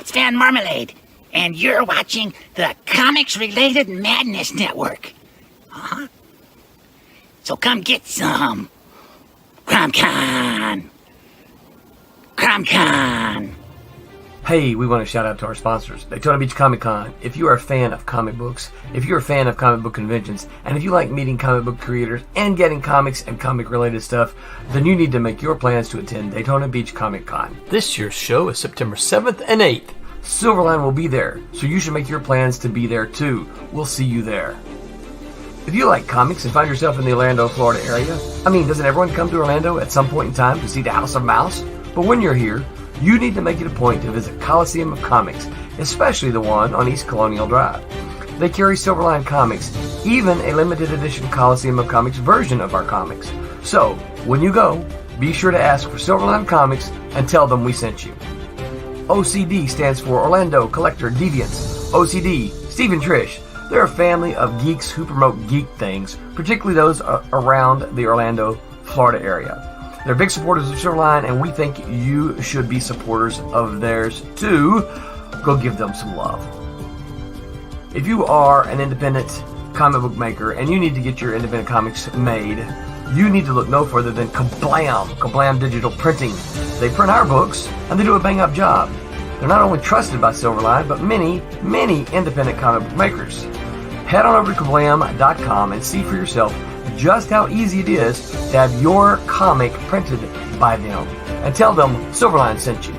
it's Van Marmalade, and you're watching the Comics-Related Madness Network. Uh-huh. So come get some. CromCon. CromCon. Hey, we want to shout out to our sponsors, Daytona Beach Comic Con. If you are a fan of comic books, if you're a fan of comic book conventions, and if you like meeting comic book creators and getting comics and comic-related stuff, then you need to make your plans to attend Daytona Beach Comic Con. This year's show is September 7th and 8th. Silverline will be there, so you should make your plans to be there too. We'll see you there. If you like comics and find yourself in the Orlando, Florida area, doesn't everyone come to Orlando at some point in time to see the House of Mouse? But when you're here, you need to make it a point to visit Coliseum of Comics, especially the one on East Colonial Drive. They carry Silverline comics, even a limited edition Coliseum of Comics version of our comics. So, when you go, be sure to ask for Silverline Comics and tell them we sent you. OCD stands for Orlando Collector Deviants. OCD, Steve and Trish, they're a family of geeks who promote geek things, particularly those around the Orlando, Florida area. They're big supporters of Silverline, and we think you should be supporters of theirs too. Go give them some love. If you are an independent comic book maker and you need to get your independent comics made, you need to look no further than Kablam! Kablam Digital Printing. They print our books, and they do a bang-up job. They're not only trusted by Silverline, but many, many independent comic book makers. Head on over to kablam.com and see for yourself just how easy it is to have your comic printed by them. And tell them Silverline sent you.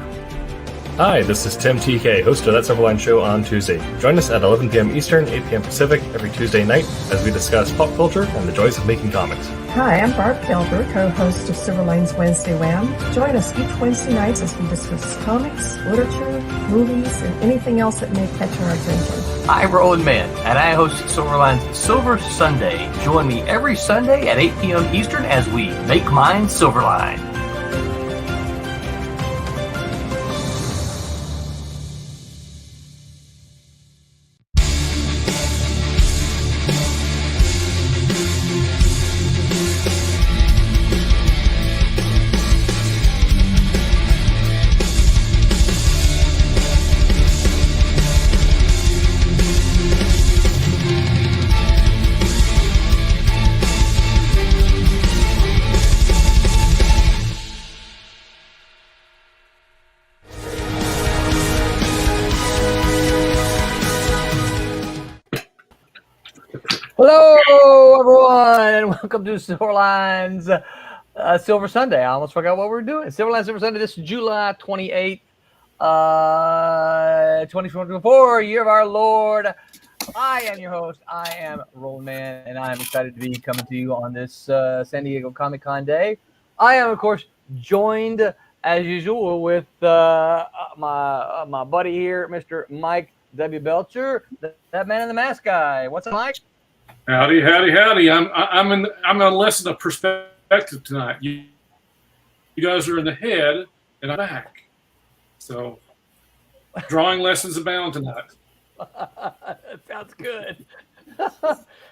Hi, this is Tim TK, host of That Silverline Show on Tuesday. Join us at 11 p.m. Eastern, 8 p.m. Pacific every Tuesday night as we discuss pop culture and the joys of making comics. Hi, I'm Barb Gilbert, co-host of Silverline's Wednesday Wham. Join us each Wednesday nights as we discuss comics, literature, movies, and anything else that may catch our attention. I'm Roland Mann, and I host Silverline's Silver Sunday. Join me every Sunday at 8 p.m. Eastern as we make mine Silverline. Hello, everyone, and welcome to Silverline's Silver Sunday. I almost forgot what we were doing. Silverline Silver Sunday. This is July 28th, 2024, year of our Lord. I am your host. I am Roland Man, and I am excited to be coming to you on this San Diego Comic-Con day. I am, of course, joined, as usual, with my buddy here, Mr. Mike W. Belcher, that man in the mask guy. What's up, Mike? Howdy, howdy, howdy. I'm in a lesson of perspective tonight. You guys are in the head and I'm back. So drawing lessons abound tonight. That sounds good.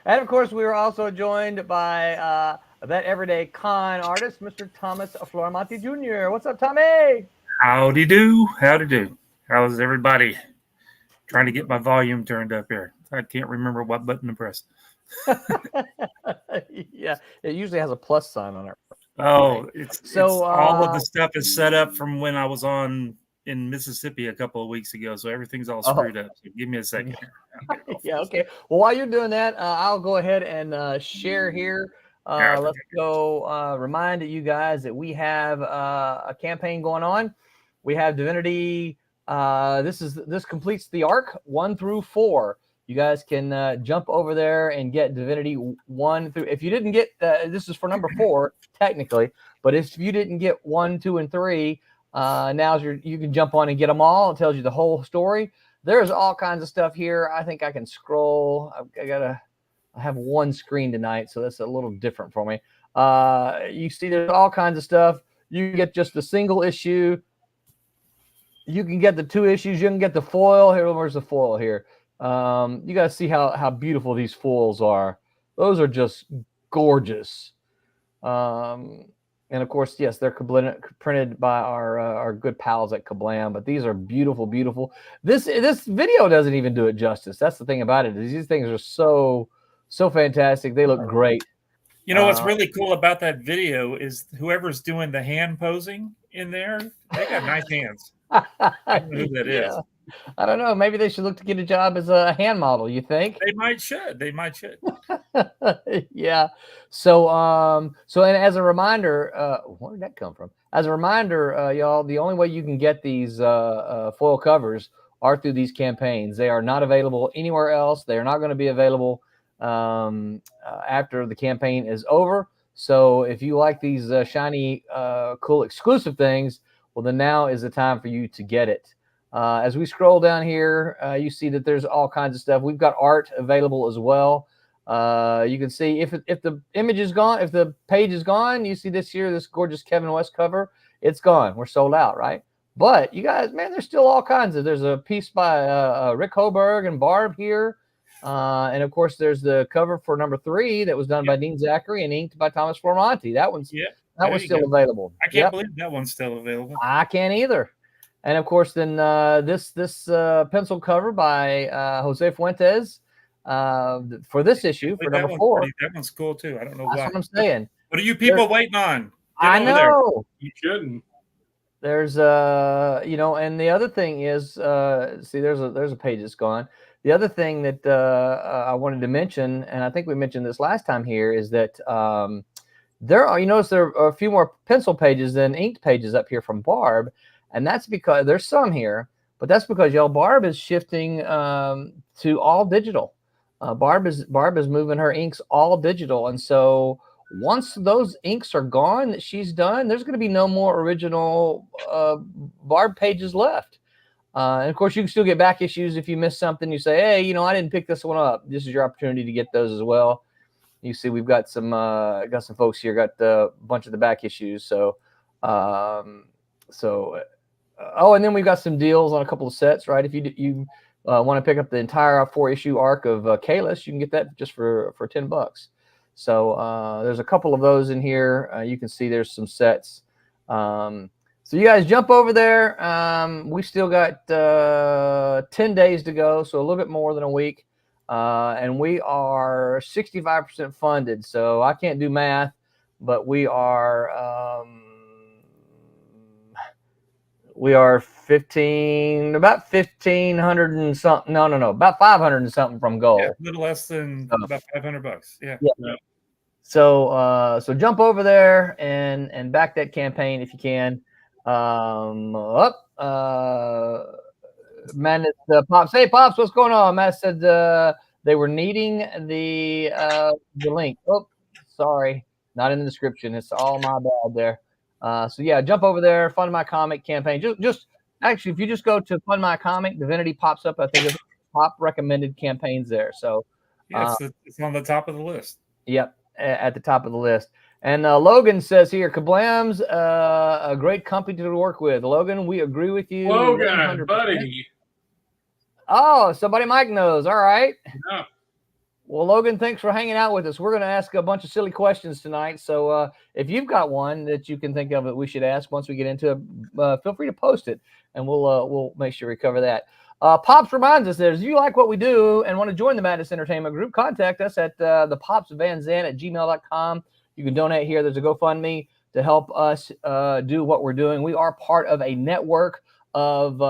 And of course, we were also joined by that everyday con artist, Mr. Thomas Florimonte Jr. What's up, Tommy? Howdy do. Howdy do. How's everybody? Trying to get my volume turned up here. I can't remember what button to press. Yeah, it usually has a plus sign on it. Oh, it's all of the stuff is set up from when I was on in Mississippi a couple of weeks ago, so everything's all screwed up. So give me a second. Yeah, okay. Well, while you're doing that, I'll go ahead and share here. Let's go remind you guys that we have a campaign going on. We have Divinity. This completes the arc 1 through 4. You guys can jump over there and get Divinity 1 through. If you didn't get, this is for number 4 technically, but if you didn't get 1, 2, and 3, you can jump on and get them all. It tells you the whole story. There's all kinds of stuff here. I think I can scroll. I have one screen tonight, so that's a little different for me. You see, there's all kinds of stuff. You can get just a single issue. You can get the 2 issues. You can get the foil. Here, where's the foil here? You guys see how beautiful these foils are. Those are just gorgeous. And And of course, yes, they're printed by our good pals at Kablam. But these are beautiful, beautiful. This video doesn't even do it justice. That's the thing about it. Is these things are so fantastic. They look great. You know what's really cool about that video is whoever's doing the hand posing in there, they got nice hands. I don't know who that is. I don't know. Maybe they should look to get a job as a hand model. You think? They might should. Yeah. So and as a reminder, where did that come from? As a reminder, y'all, the only way you can get these foil covers are through these campaigns. They are not available anywhere else. They are not going to be available after the campaign is over. So if you like these shiny, cool, exclusive things, well, then now is the time for you to get it. As we scroll down here, you see that there's all kinds of stuff. We've got art available as well. You can see if the image is gone, if the page is gone, you see this gorgeous Kevin West cover, it's gone. We're sold out, right? But you guys, man, there's still all kinds of. There's a piece by Rick Hoberg and Barb here. And of course, there's the cover for number 3 that was done by Dean Zachary and inked by Thomas Formonti. That one's still available. I can't believe that one's still available. I can't either. And of course, then this pencil cover by Jose Fuentes for this issue for number 4. That one's cool too. I don't know why. That's what I'm saying. What are you people waiting on? I know. You shouldn't. There's and the other thing is, see, there's a page that's gone. The other thing that I wanted to mention, and I think we mentioned this last time here, is that there are a few more pencil pages than inked pages up here from Barb. And that's because there's some here, but that's because Barb is shifting to all digital. Barb is moving her inks all digital, and so once those inks are gone that she's done, there's going to be no more original Barb pages left. And of course, you can still get back issues if you miss something. You say, hey, I didn't pick this one up. This is your opportunity to get those as well. You see, we've got some folks here got a bunch of the back issues. So. And then we've got some deals on a couple of sets, right? If you want to pick up the entire 4-issue arc of Kalis, you can get that just for $10. So there's a couple of those in here. You can see there's some sets. So you guys jump over there. We still got 10 days to go, so a little bit more than a week. And we are 65% funded. So I can't do math, but we are... we are about 1,500 and something. No, about 500 and something from goal. Yeah, a little less than about $500. Yeah. So jump over there and back that campaign if you can. Madness, Pops. Hey, Pops, what's going on? Matt said they were needing the link. Oh, sorry, not in the description. It's all my bad there. So yeah, jump over there, Fund My Comic campaign. Just actually, if you just go to Fund My Comic, Divinity pops up. I think it's top recommended campaigns there. So yeah, it's on the top of the list. Yep, at the top of the list. And Logan says here, Kablam's a great company to work with. Logan, we agree with you. Logan, 100%. Buddy. Oh, somebody Mike knows. All right. Yeah. Well, Logan, thanks for hanging out with us. We're going to ask a bunch of silly questions tonight. So if you've got one that you can think of that we should ask once we get into it, feel free to post it, and we'll make sure we cover that. Pops reminds us that if you like what we do and want to join the Madness Entertainment Group, contact us at thepopsvanzant@gmail.com. You can donate here. There's a GoFundMe to help us do what we're doing. We are part of a network of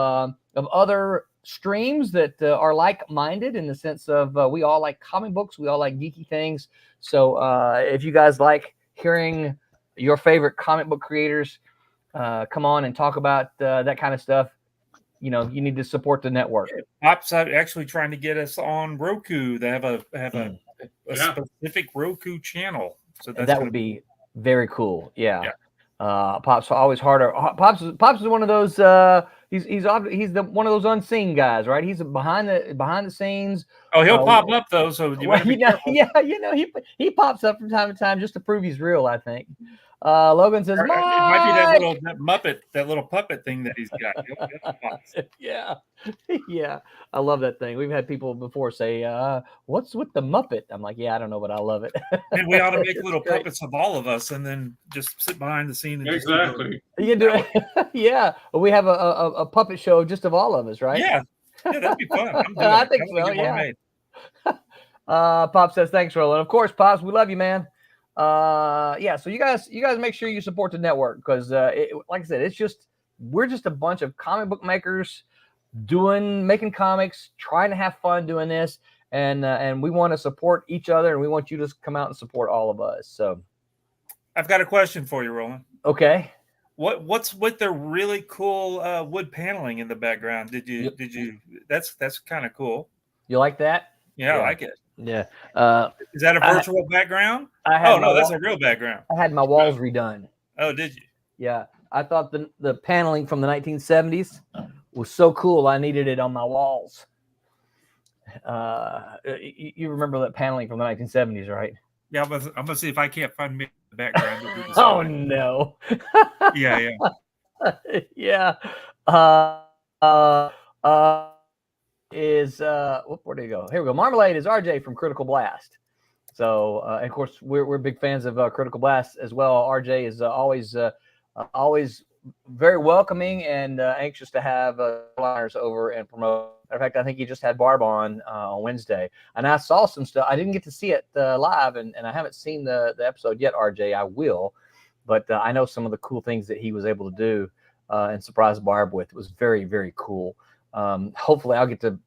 other streams that are like-minded in the sense of we all like comic books, we all like geeky things. So if you guys like hearing your favorite comic book creators come on and talk about that kind of stuff, you need to support the network. Pops actually trying to get us on Roku. They have a specific Roku channel, so that would be very cool. Yeah. Pops always harder. Pops is one of those. He's one of those unseen guys, right? He's behind the scenes. Oh, he'll pop up though, so he pops up from time to time just to prove he's real, I think. Logan says, It might be that little puppet thing that he's got. Yeah. Yeah. I love that thing. We've had people before say, what's with the Muppet? I'm like, yeah, I don't know, but I love it. And we ought to make little puppets of all of us and then just sit behind the scene. And Exactly. You can do it. Yeah. We have a puppet show just of all of us, right? Yeah. That'd be fun. I think so. Yeah. Pop says, thanks, Roland. Of course, Pops, we love you, man. Yeah, so you guys make sure you support the network because like I said, we're just a bunch of comic book makers making comics, trying to have fun doing this, and we want to support each other, and we want you to come out and support all of us. So I've got a question for you, Roland. Okay. What's with the really cool wood paneling in the background? Did you that's kind of cool. You like that? Yeah, I like it. Yeah. Is that a virtual background? That's a real background. I had my walls redone. Oh, did you? Yeah. I thought the paneling from the 1970s was so cool. I needed it on my walls. You remember that paneling from the 1970s, right? Yeah, I'm gonna see if I can't find me the background. Oh no. Yeah. Yeah. Where did he go? Here we go. Marmalade is RJ from Critical Blast. So, and of course, we're big fans of Critical Blast as well. RJ is always very welcoming and anxious to have flyers over and promote. In fact, I think he just had Barb on Wednesday, and I saw some stuff. I didn't get to see it live, and I haven't seen the episode yet. RJ, I will, but I know some of the cool things that he was able to do and surprise Barb with. It was very, very cool. Hopefully, I'll get to.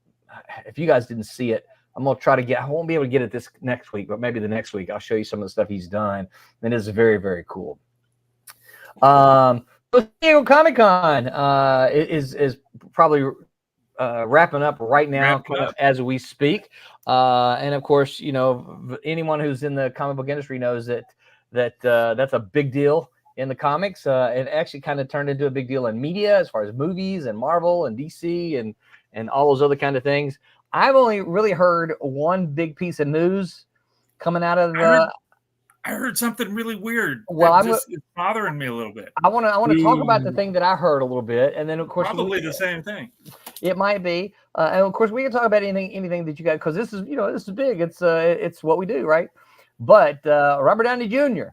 If you guys didn't see it, I'm gonna try to get. I won't be able to get it this next week, but maybe the next week I'll show you some of the stuff he's done. And it is very, very cool. San Diego Comic-Con is probably wrapping up right now as we speak. And of course, anyone who's in the comic book industry knows that that's a big deal in the comics. It actually kind of turned into a big deal in media as far as movies and Marvel and DC and all those other kind of things. I've only really heard one big piece of news coming out of the. I heard something really weird. Well, it's bothering me a little bit. I want to talk about the thing that I heard a little bit, and then of course probably the same thing. It might be, and of course we can talk about anything that you got because this is big. It's what we do, right? But Robert Downey Jr.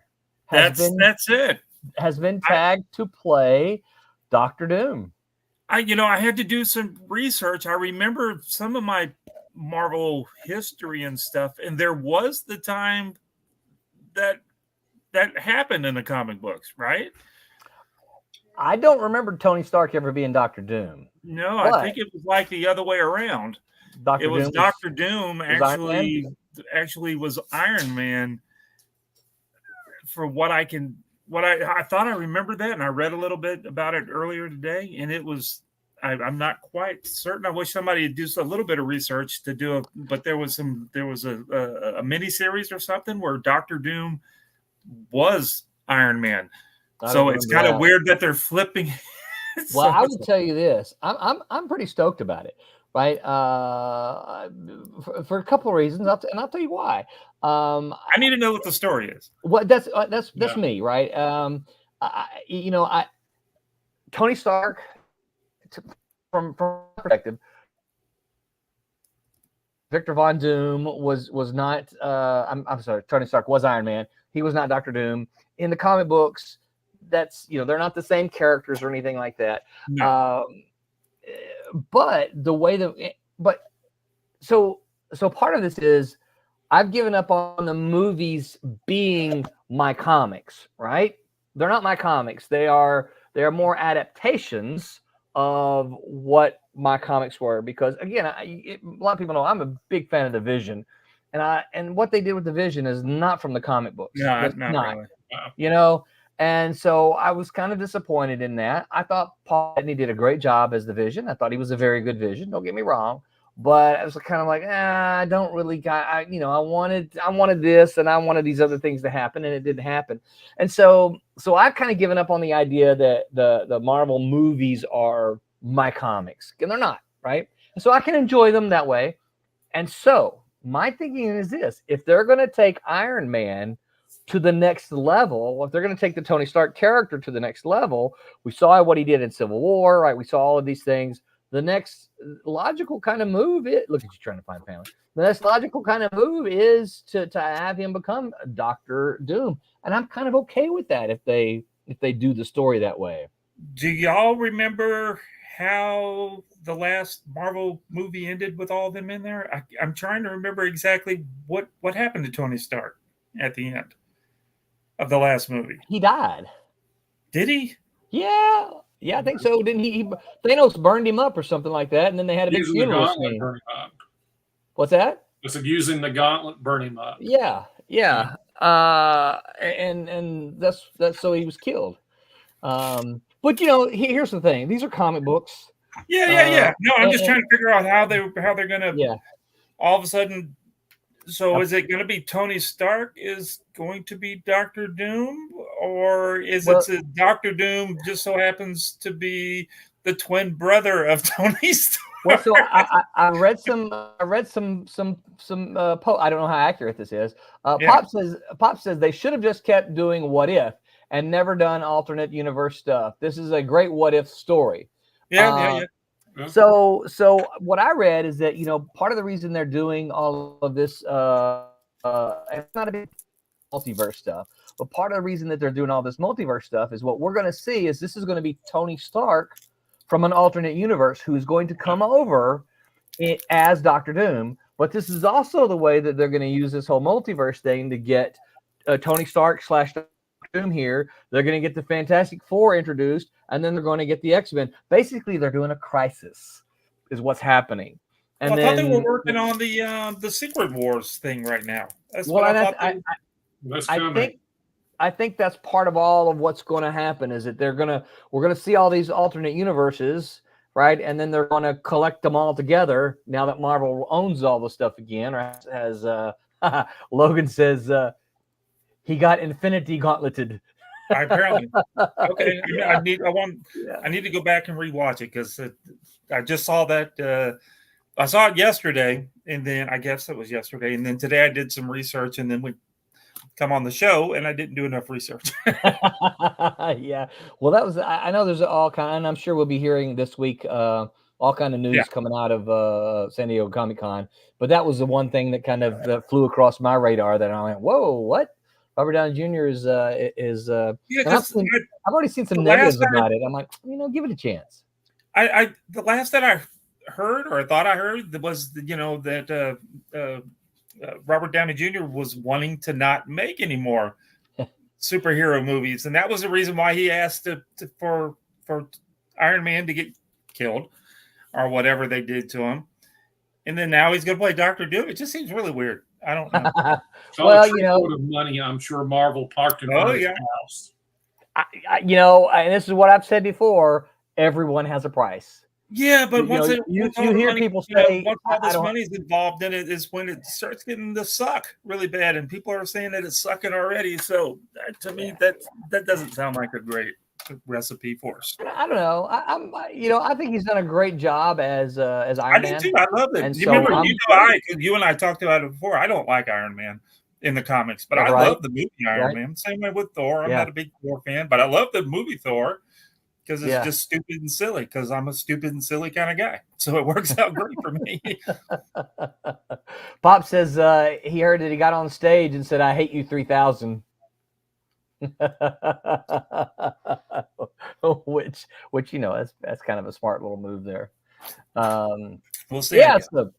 has been tagged to play Dr. Doom. I had to do some research. I remember some of my Marvel history and stuff, and there was the time that happened in the comic books, right? I don't remember Tony Stark ever being Dr. Doom. No, I think it was like the other way around. Dr. Doom actually was Iron Man. For what I thought I remembered that, and I read a little bit about it earlier today, and it was. I'm not quite certain. I wish somebody would do a little bit of research to do it, but there was a mini series or something where Dr. Doom was Iron Man. So it's kind of weird that they're flipping. Well, I will tell you this: I'm pretty stoked about it, right? For a couple of reasons, and I'll tell you why. I need to know what the story is. Well, that's me, right? Tony Stark. From perspective, Victor Von Doom was not. I'm sorry, Tony Stark was Iron Man. He was not Dr. Doom in the comic books. That's they're not the same characters or anything like that. No. But the way so part of this is I've given up on the movies being my comics. Right? They're not my comics. They are more adaptations of what my comics were, because again, a lot of people know I'm a big fan of the Vision, and what they did with the Vision is not from the comic books. No, not really. And so I was kind of disappointed in that. I thought Paul Bettany did a great job as the Vision. I thought he was a very good Vision. Don't get me wrong, but I was kind of like, I don't really got. I wanted this, and I wanted these other things to happen, and it didn't happen. And so I've kind of given up on the idea that the Marvel movies are my comics, and they're not, right? And so I can enjoy them that way. And so my thinking is this: if they're going to take Iron Man to the next level, if they're going to take the Tony Stark character to the next level, we saw what he did in Civil War, right? We saw all of these things. The next logical kind of move is, look at you trying to find family. The next logical kind of move is to have him become Doctor Doom. And I'm kind of okay with that if they do the story that way. Do y'all remember how the last Marvel movie ended with all of them in there? I'm trying to remember exactly what happened to Tony Stark at the end of the last movie. He died. Did he? Yeah, I think so. Didn't he? Thanos burned him up or something like that, and then they had a big funeral scene. What's that? It's like using the gauntlet, burn him up. Yeah. And that's so he was killed. But here's the thing: these are comic books. Yeah. No, I'm just trying to figure out how they're gonna. Yeah. All of a sudden. So is it going to be Tony Stark is going to be Doctor Doom, or is it Doctor Doom just so happens to be the twin brother of Tony Stark? Well, so I read some I don't know how accurate this is. Pop says they should have just kept doing What If and never done alternate universe stuff. This is a great What If story. Yeah. So what I read is that part of the reason they're doing all of this it's not a big multiverse stuff, but part of the reason that they're doing all this multiverse stuff is what we're going to see is this is going to be Tony Stark from an alternate universe who's going to come over as Doctor Doom. But this is also the way that they're going to use this whole multiverse thing to get Tony Stark / Doom here. They're going to get the Fantastic Four introduced, and then they're going to get the X-Men. Basically, they're doing a crisis, is what's happening. And I thought they were working on the Secret Wars thing right now. That's I think that's part of all of what's going to happen. Is that we're gonna see all these alternate universes, right? And then they're going to collect them all together. Now that Marvel owns all the stuff again, right? As Logan says. He got Infinity Gauntleted. Apparently, okay. I need to go back and rewatch it because I just saw that. I saw it yesterday, and then I guess it was yesterday, and then today I did some research, and then we come on the show, and I didn't do enough research. Yeah, well, that was. I know there's all kind, and I'm sure we'll be hearing this week all kind of news coming out of San Diego Comic-Con. But that was the one thing that kind of flew across my radar that I went, "Whoa, what?" Robert Downey Jr. is I've already seen some negatives about it. I'm like, give it a chance. The last that I heard or thought I heard was that Robert Downey Jr. was wanting to not make any more superhero movies, and that was the reason why he asked for Iron Man to get killed or whatever they did to him, and then now he's going to play Doctor Doom. It just seems really weird. I don't know. Well, of money, I'm sure Marvel parked in his house. And this is what I've said before. Everyone has a price. Yeah, but once you hear people say, once all this money is involved in it, is when it starts getting to suck really bad, and people are saying that it's sucking already. So to me, that doesn't sound like a great recipe for us. I don't know. I think he's done a great job as Iron Man. I do too. I love it. And you remember, you and I talked about it before. I don't like Iron Man in the comics, but I love the movie Iron Man. Same way with Thor. I'm not a big Thor fan, but I love the movie Thor because it's just stupid and silly. Because I'm a stupid and silly kind of guy, so it works out great for me. Pop says he heard that he got on stage and said, "I hate you 3000." which that's kind of a smart little move there. We'll see. Yeah. So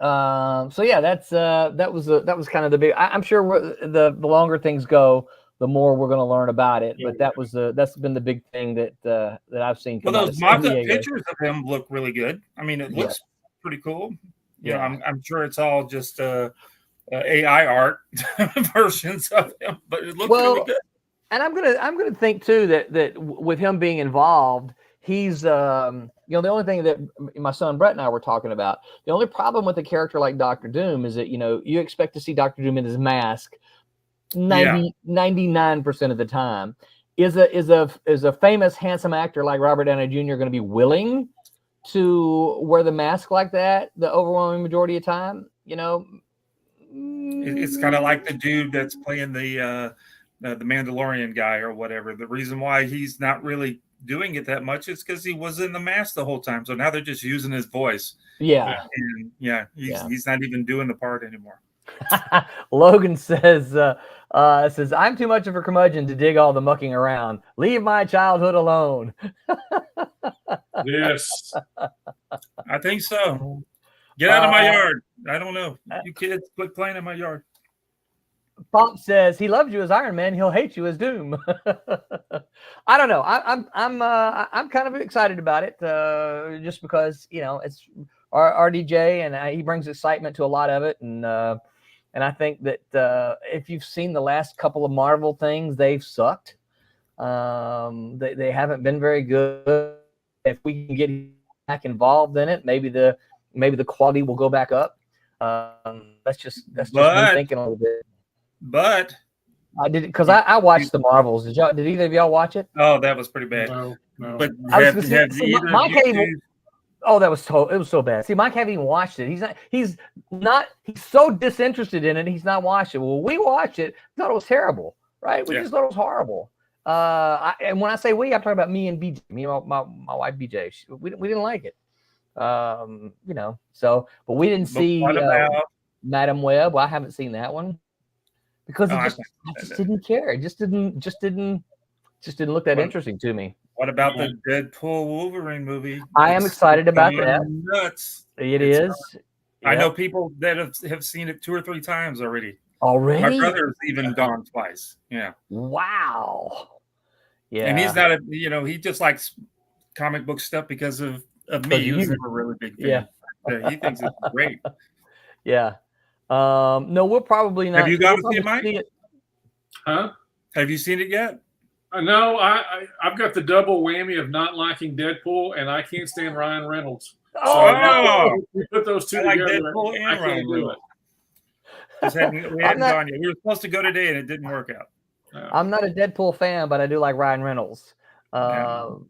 yeah, that was kind of the big. I'm sure the longer things go, the more we're going to learn about it. But that's been the big thing that I've seen. Well, those mock-up pictures of him look really good. I mean, it looks pretty cool. Yeah, I'm sure it's all just AI art versions of him, but it looks really good. And I'm gonna think too that with him being involved, he's the only thing that my son Brett and I were talking about. The only problem with a character like Doctor Doom is that you expect to see Doctor Doom in his mask 99% of the time. Is a famous handsome actor like Robert Downey Jr. going to be willing to wear the mask like that the overwhelming majority of time? It's kind of like the dude that's playing the Mandalorian guy or whatever. The reason why he's not really doing it that much is because he was in the mask the whole time. So now they're just using his voice. Yeah. And he's not even doing the part anymore. Logan says, I'm too much of a curmudgeon to dig all the mucking around. Leave my childhood alone. Yes. I think so. Get out of my yard. I don't know. You kids quit playing in my yard. Pop says he loves you as Iron Man. He'll hate you as Doom. I don't know. I'm kind of excited about it, just because it's RDJ and he brings excitement to a lot of it, and I think that if you've seen the last couple of Marvel things, they've sucked. They haven't been very good. If we can get back involved in it, maybe the quality will go back up. That's just me thinking a little bit. But I did, because I watched the Marvels. Did either of y'all watch it? Oh, that was pretty bad. No. But Mike that was it was so bad. See, Mike haven't even watched it. He's so disinterested in it. He's not watched it. Well, we watched it. Thought it was terrible, right? We just thought it was horrible. And when I say we, I'm talking about me and BJ, me and my wife BJ. We didn't like it. So, but we didn't see Madam Web. Well, I haven't seen that one because I just didn't care. It just didn't look that interesting to me. What about the Deadpool Wolverine movie? I am excited about that. Nuts! It's I know people that have seen it 2 or 3 times already. Already? My brother's even gone twice. Yeah. Wow. Yeah. And he's not he just likes comic book stuff because of me. He was never a really big fan. Yeah. He thinks it's great. Yeah. No, we'll probably not. Have you gone to see it, Mike? Huh? Have you seen it yet? No, I've got the double whammy of not liking Deadpool, and I can't stand Ryan Reynolds. We put those two together. Deadpool and I can't Ryan do it. We hadn't gone yet. We were supposed to go today, and it didn't work out. I'm not a Deadpool fan, but I do like Ryan Reynolds. But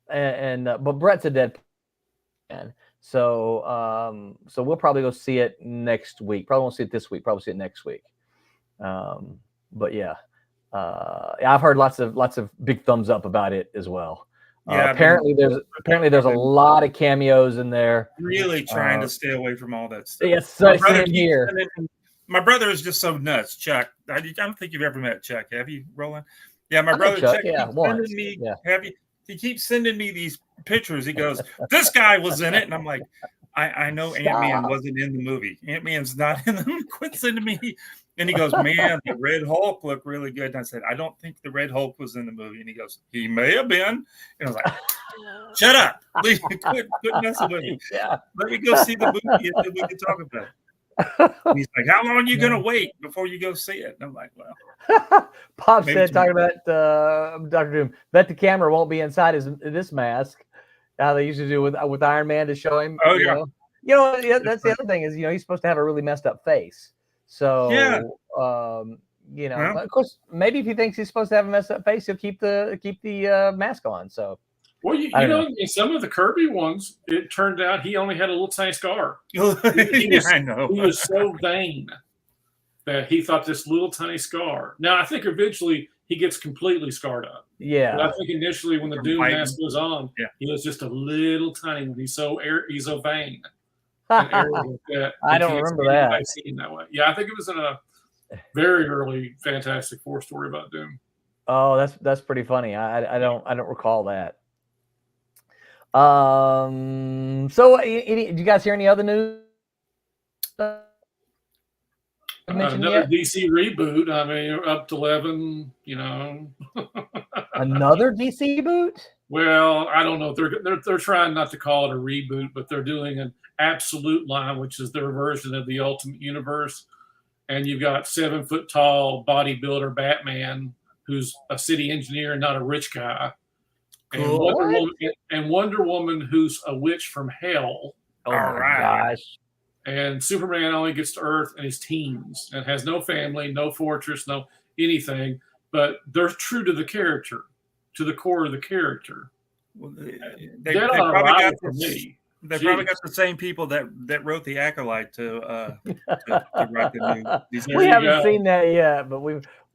Brett's a Deadpool fan. So we'll probably go see it next week. Probably won't see it this week. Probably see it next week. But yeah. I've heard lots of big thumbs up about it as well. Apparently there's a lot of cameos in there. Really trying to stay away from all that stuff. Yes, same here. My brother is just so nuts, Chuck. I don't think you've ever met Chuck. Have you, Roland? Yeah, my brother Chuck. He keeps sending me these pictures. He goes, "This guy was in it," and I'm like, I know Ant-Man wasn't in the movie. Ant-Man's not in the movie. Quit sending me. And he goes, "Man, the Red Hulk looked really good." And I said, "I don't think the Red Hulk was in the movie." And he goes, "He may have been." And I was like, "Shut up. Quit messing with me. Yeah. Let me go see the movie and then we can talk about it." And he's like, "How long are you going to wait before you go see it?" And I'm like, "Well." Pop said, talking about Dr. Doom, bet the camera won't be inside this mask. How they used to do with Iron Man to show him. Oh, yeah. That's the other thing is, he's supposed to have a really messed up face. So, of course, maybe if he thinks he's supposed to have a messed up face, he'll keep the mask on. So, well, you know, in some of the Kirby ones, it turned out he only had a little tiny scar. I know. He was so vain that he thought this little tiny scar. Now, I think eventually he gets completely scarred up. Yeah. But I think initially when the Doom mask was on, he was just a little tiny. He's so vain. I don't remember that. Seen that way. Yeah, I think it was in a very early Fantastic Four story about Doom. Oh, that's pretty funny. I don't recall that. So did you guys hear any other news? Another DC reboot. I mean, up to 11. Another DC reboot? Well, I don't know. They're trying not to call it a reboot, but they're doing an Absolute line, which is their version of the Ultimate Universe. And you've got 7-foot-tall bodybuilder Batman, who's a city engineer and not a rich guy. And Wonder Woman, who's a witch from hell. Oh my gosh. And Superman only gets to Earth in his teens and has no family, no fortress, no anything. But they're true to the character, to the core of the character. Well, they probably got for me. They probably got the same people that wrote the Acolyte to write the new. We haven't seen that yet, but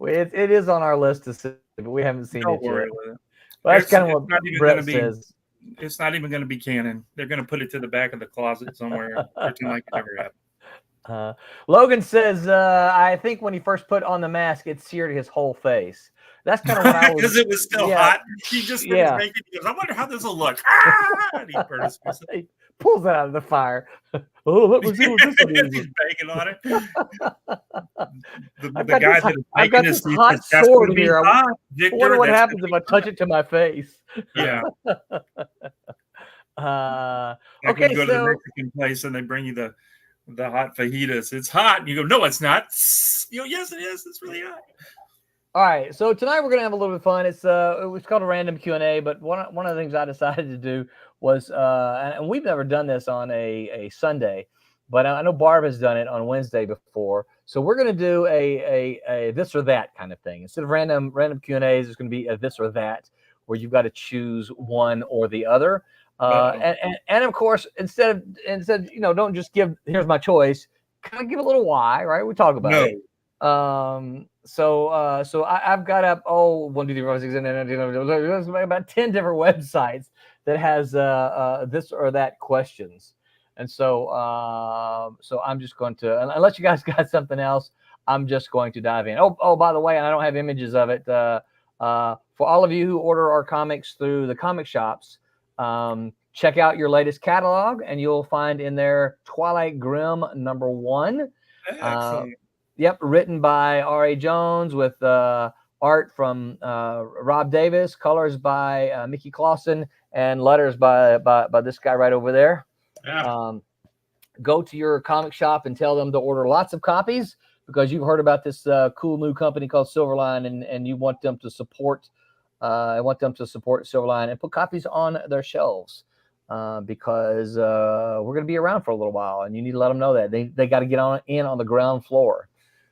it is on our list to see, but we haven't seen Don't it worry yet. with it. Well, that's kind of what Brett says. It's not even going to be canon. They're going to put it to the back of the closet somewhere and pretend like it never happened. Logan says, I think when he first put on the mask, it seared his whole face. That's kind of what I was. Because it was still hot. He just finished making it. He goes, I wonder how this will look. And he burns himself. He pulls it out of the fire. Oh, let me see what this one is. He's banging on it. The guy that is I've got this hot sword here. I wonder what happens if I touch it to my face. Yeah. Okay, you go to the Mexican place and they bring you the hot fajitas. It's hot. And you go, no, it's not. You go, yes, it is. It's really hot. All right, so tonight we're gonna have a little bit of fun. It was called a random Q&A, but one of the things I decided to do was, and we've never done this on a Sunday, but I know Barb has done it on Wednesday before. So we're gonna do a this or that kind of thing. Instead of random Q&As, it's gonna be a this or that, where you've got to choose one or the other. And of course, instead don't just give here's my choice. Kind of give a little why, right? We talk about it. So I've got up 1, 2, 3, 4, 5, 6, 7, 8, about 10 different websites that has this or that questions, and so I'm just going to, unless you guys got something else, I'm just going to dive in. Oh, by the way, and I don't have images of it. For all of you who order our comics through the comic shops, check out your latest catalog, and you'll find in there Twilight Grim #1. Excellent. Yep, written by R.A. Jones with art from Rob Davis, colors by Mickey Clausen, and letters by this guy right over there. Yeah. Go to your comic shop and tell them to order lots of copies, because you've heard about this cool new company called Silverline, and you want them to support. I want them to support Silverline and put copies on their shelves, because we're going to be around for a little while, and you need to let them know that they got to get on the ground floor.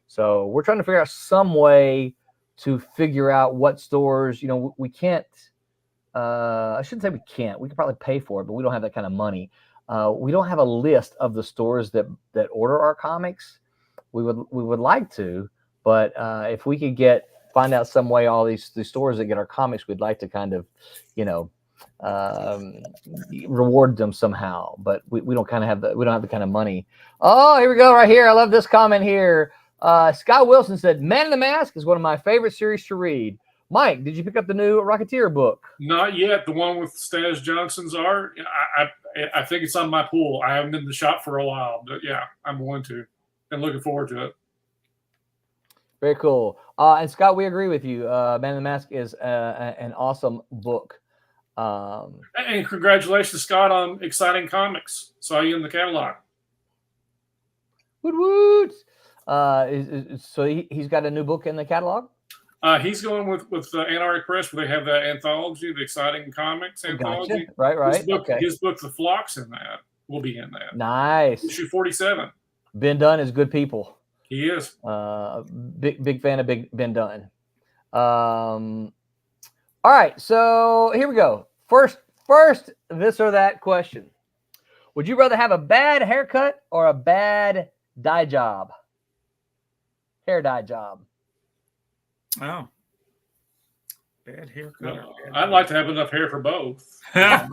So we're trying to figure out some way to figure out what stores, we can't, I shouldn't say we can't, we could probably pay for it, but we don't have that kind of money. We don't have a list of the stores that order our comics. We would like to, but if we could find out some way, all these stores that get our comics, we'd like to kind of, reward them somehow, but we don't have the kind of money. Oh, here we go right here. I love this comment here. Scott Wilson said, Man in the Mask is one of my favorite series to read. Mike, did you pick up the new Rocketeer book? Not yet. The one with Stas Johnson's art. I think it's on my pool. I haven't been in the shop for a while, but yeah, I'm going to, and looking forward to it. Very cool. And Scott, we agree with you. Man in the Mask is an awesome book. And congratulations, Scott, on Exciting Comics. Saw you in the catalog. Woot woot. So he's got a new book in the catalog? He's going with Anarchy Press, where they have that anthology, the Exciting Comics anthology. Gotcha. Right. His book, The Flocks, in that will be in that. Nice. Issue 47. Ben Dunn is good people. He is. Big fan of Ben Dunn. All right, so here we go. First, this or that question. Would you rather have a bad haircut or a bad dye job? Hair dye job. Oh. Bad haircut. No, I'd like to have enough hair for both. So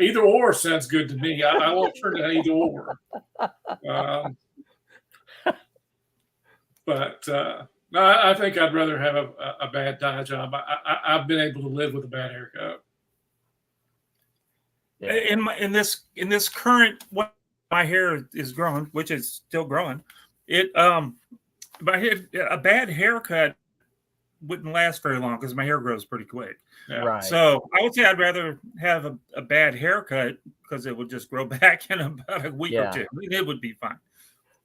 either or sounds good to me. I won't turn it either or. But no, I think I'd rather have a bad dye job. I've been able to live with a bad haircut. Yeah. In this current, what my hair is growing, which is still growing, a bad haircut wouldn't last very long because my hair grows pretty quick. Yeah. Right. So I would say I'd rather have a bad haircut because it would just grow back in about a week or two. It would be fine.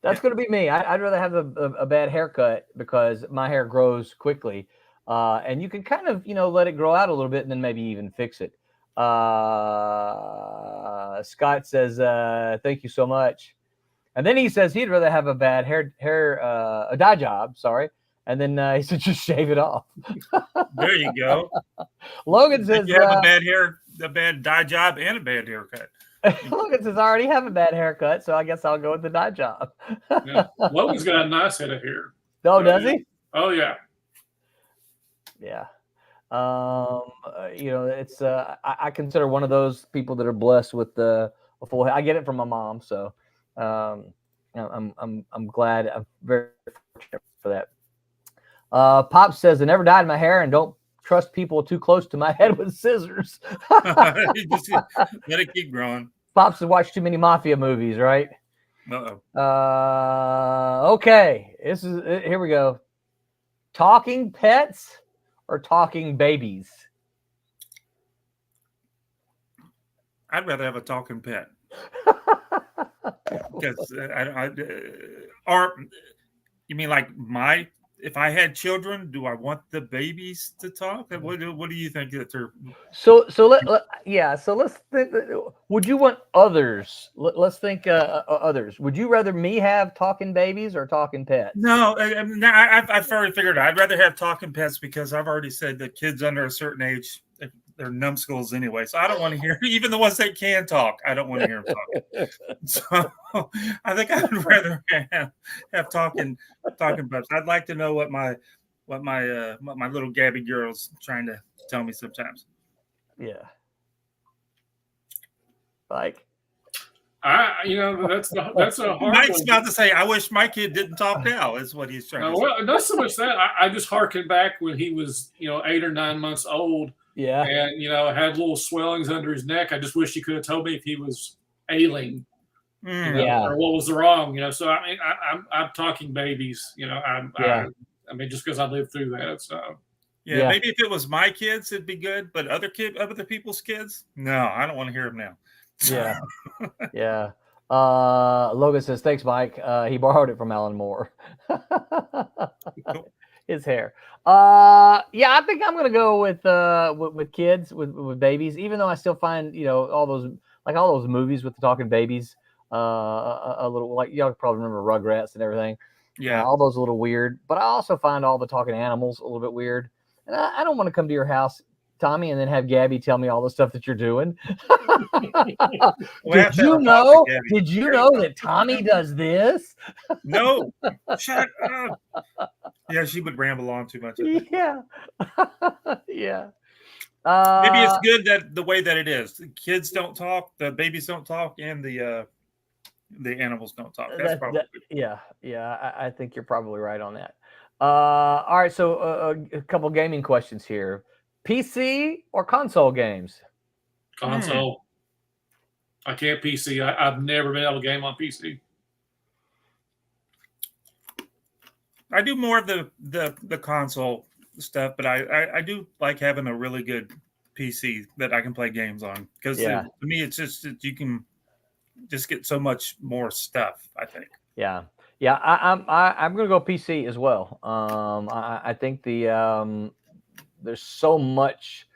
That's going to be me. I'd rather have a bad haircut because my hair grows quickly. And you can kind of, let it grow out a little bit and then maybe even fix it. Scott says, thank you so much. And then he says he'd rather have a bad a dye job, sorry. And then he said, just shave it off. There you go. Logan says, if you have a bad hair, a bad dye job and a bad haircut. Look, it says I already have a bad haircut, so I guess I'll go with the dye job. Yeah. Logan's got a nice head of hair. Oh, does he? Oh yeah. Yeah. It's I consider one of those people that are blessed with a full head. I get it from my mom, so I'm glad. I'm very fortunate for that. Pop says, I never dyed my hair and don't trust people too close to my head with scissors. Just let it keep growing. Pops has watched too many mafia movies, right? Uh-oh. Okay. Here we go. Talking pets or talking babies? I'd rather have a talking pet. Because or you mean like if I had children, do I want the babies to talk? What do you think that they're? So let's think. Would you want others? Let's think others. Would you rather me have talking babies or talking pets? No, I've already figured out. I'd rather have talking pets because I've already said that kids under a certain age, they're numbskulls anyway. So I don't want to hear, even the ones that can talk, I don't want to hear them talk. So I think I'd rather have talking pets. I'd like to know what my little Gabby girl's trying to tell me sometimes. Yeah. Like, that's a hard Mike's one. about to say, I wish my kid didn't talk now, is what he's trying to say. Well, not so much that. I just harken back when he was, 8 or 9 months old. Yeah. And, had little swellings under his neck. I just wish he could have told me if he was ailing, or what was wrong, So, I mean, I'm talking babies, just because I lived through that. So, yeah, maybe if it was my kids, it'd be good. But other people's kids, no, I don't want to hear them now. Yeah. Yeah. Logan says, thanks, Mike. He borrowed it from Alan Moore. His hair. I think I'm gonna go with kids, with babies, even though I still find, all those movies with the talking babies, a little, like, y'all probably remember Rugrats and everything. Yeah. All those a little weird, but I also find all the talking animals a little bit weird. And I don't want to come to your house, Tommy, and then have Gabby tell me all the stuff that you're doing. Did you know that Tommy does this? No, shut up. Yeah, she would ramble on too much. Yeah. Yeah. Maybe it's good that the way that it is. The kids don't talk, the babies don't talk, and the animals don't talk. That's probably good. Yeah. I think you're probably right on that. All right, so a couple gaming questions here. PC or console games? Console. I can't PC. I've never been able to game on PC. I do more of the console stuff, but I do like having a really good PC that I can play games on, because to me it's just you can just get so much more stuff, I think. Yeah. I'm gonna go PC as well. I think there's so much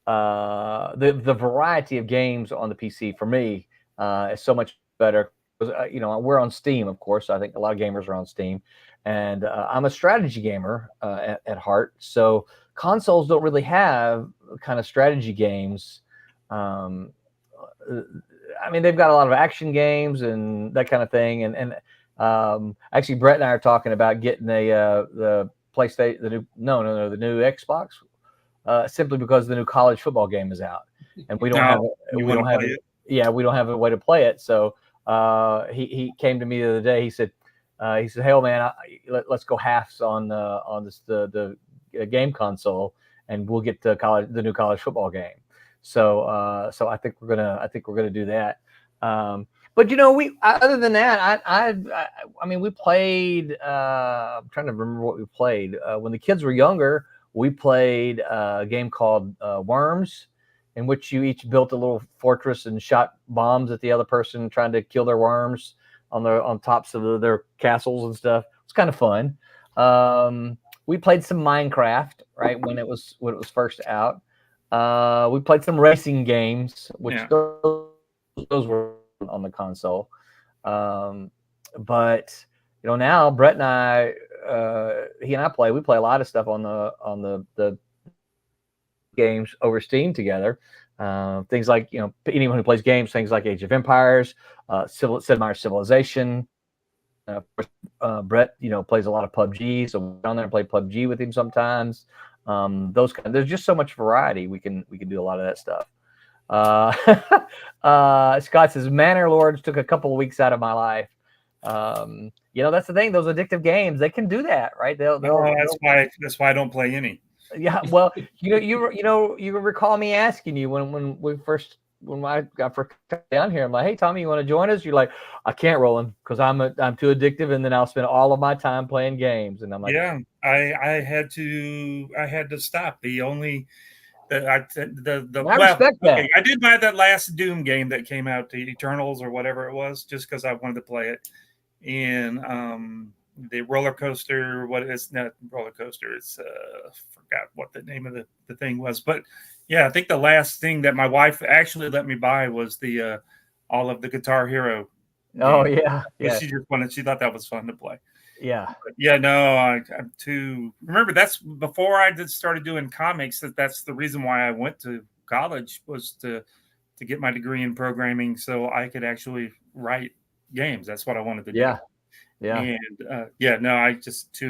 the variety of games on the PC for me is so much better. We're on Steam, of course. I think a lot of gamers are on Steam, and I'm a strategy gamer at heart. So consoles don't really have kind of strategy games. They've got a lot of action games and that kind of thing. And actually, Brett and I are talking about getting the PlayStation, the new Xbox, simply because the new college football game is out, and we don't have a way to play it. So he came to me the other day. He said, "Hey, old man, let's go halves on the game console, and we'll get the new college football game." So I think we're gonna do that. But other than that, we played. I'm trying to remember what we played when the kids were younger. We played a game called Worms, in which you each built a little fortress and shot bombs at the other person, trying to kill their worms on tops of their castles and stuff. It's kind of fun. We played some Minecraft, right, when it was first out. We played some racing games, which those were on the console. But now Brett and I, he and I we play a lot of stuff on the games over Steam together. Things like, anyone who plays games, things like Age of Empires, Sid Meier's Civilization. Brett, plays a lot of PUBG, so we're on there and play PUBG with him sometimes. There's just so much variety. We can do a lot of that stuff. Scott says Manor Lords took a couple of weeks out of my life. That's the thing. Those addictive games, they can do that, right? That's why I don't play any. Yeah, well, you recall me asking you when I got first down here, I'm like, hey Tommy, you want to join us? You're like, I can't, Roland, because I'm too addictive, and then I'll spend all of my time playing games. And I'm like, yeah, I had to stop. I respect that. Okay, I did buy that last Doom game that came out, the Eternals or whatever it was, just because I wanted to play it. And the roller coaster, it's not roller coaster, it's forgot what the name of the thing was, but yeah, I think the last thing that my wife actually let me buy was the all of the Guitar Hero. Oh yeah. She just wanted. She thought that was fun to play. Yeah. But yeah. No, I'm too. Remember, that's before I started doing comics. That's the reason why I went to college, was to get my degree in programming, so I could actually write games. That's what I wanted to do. Yeah. And I just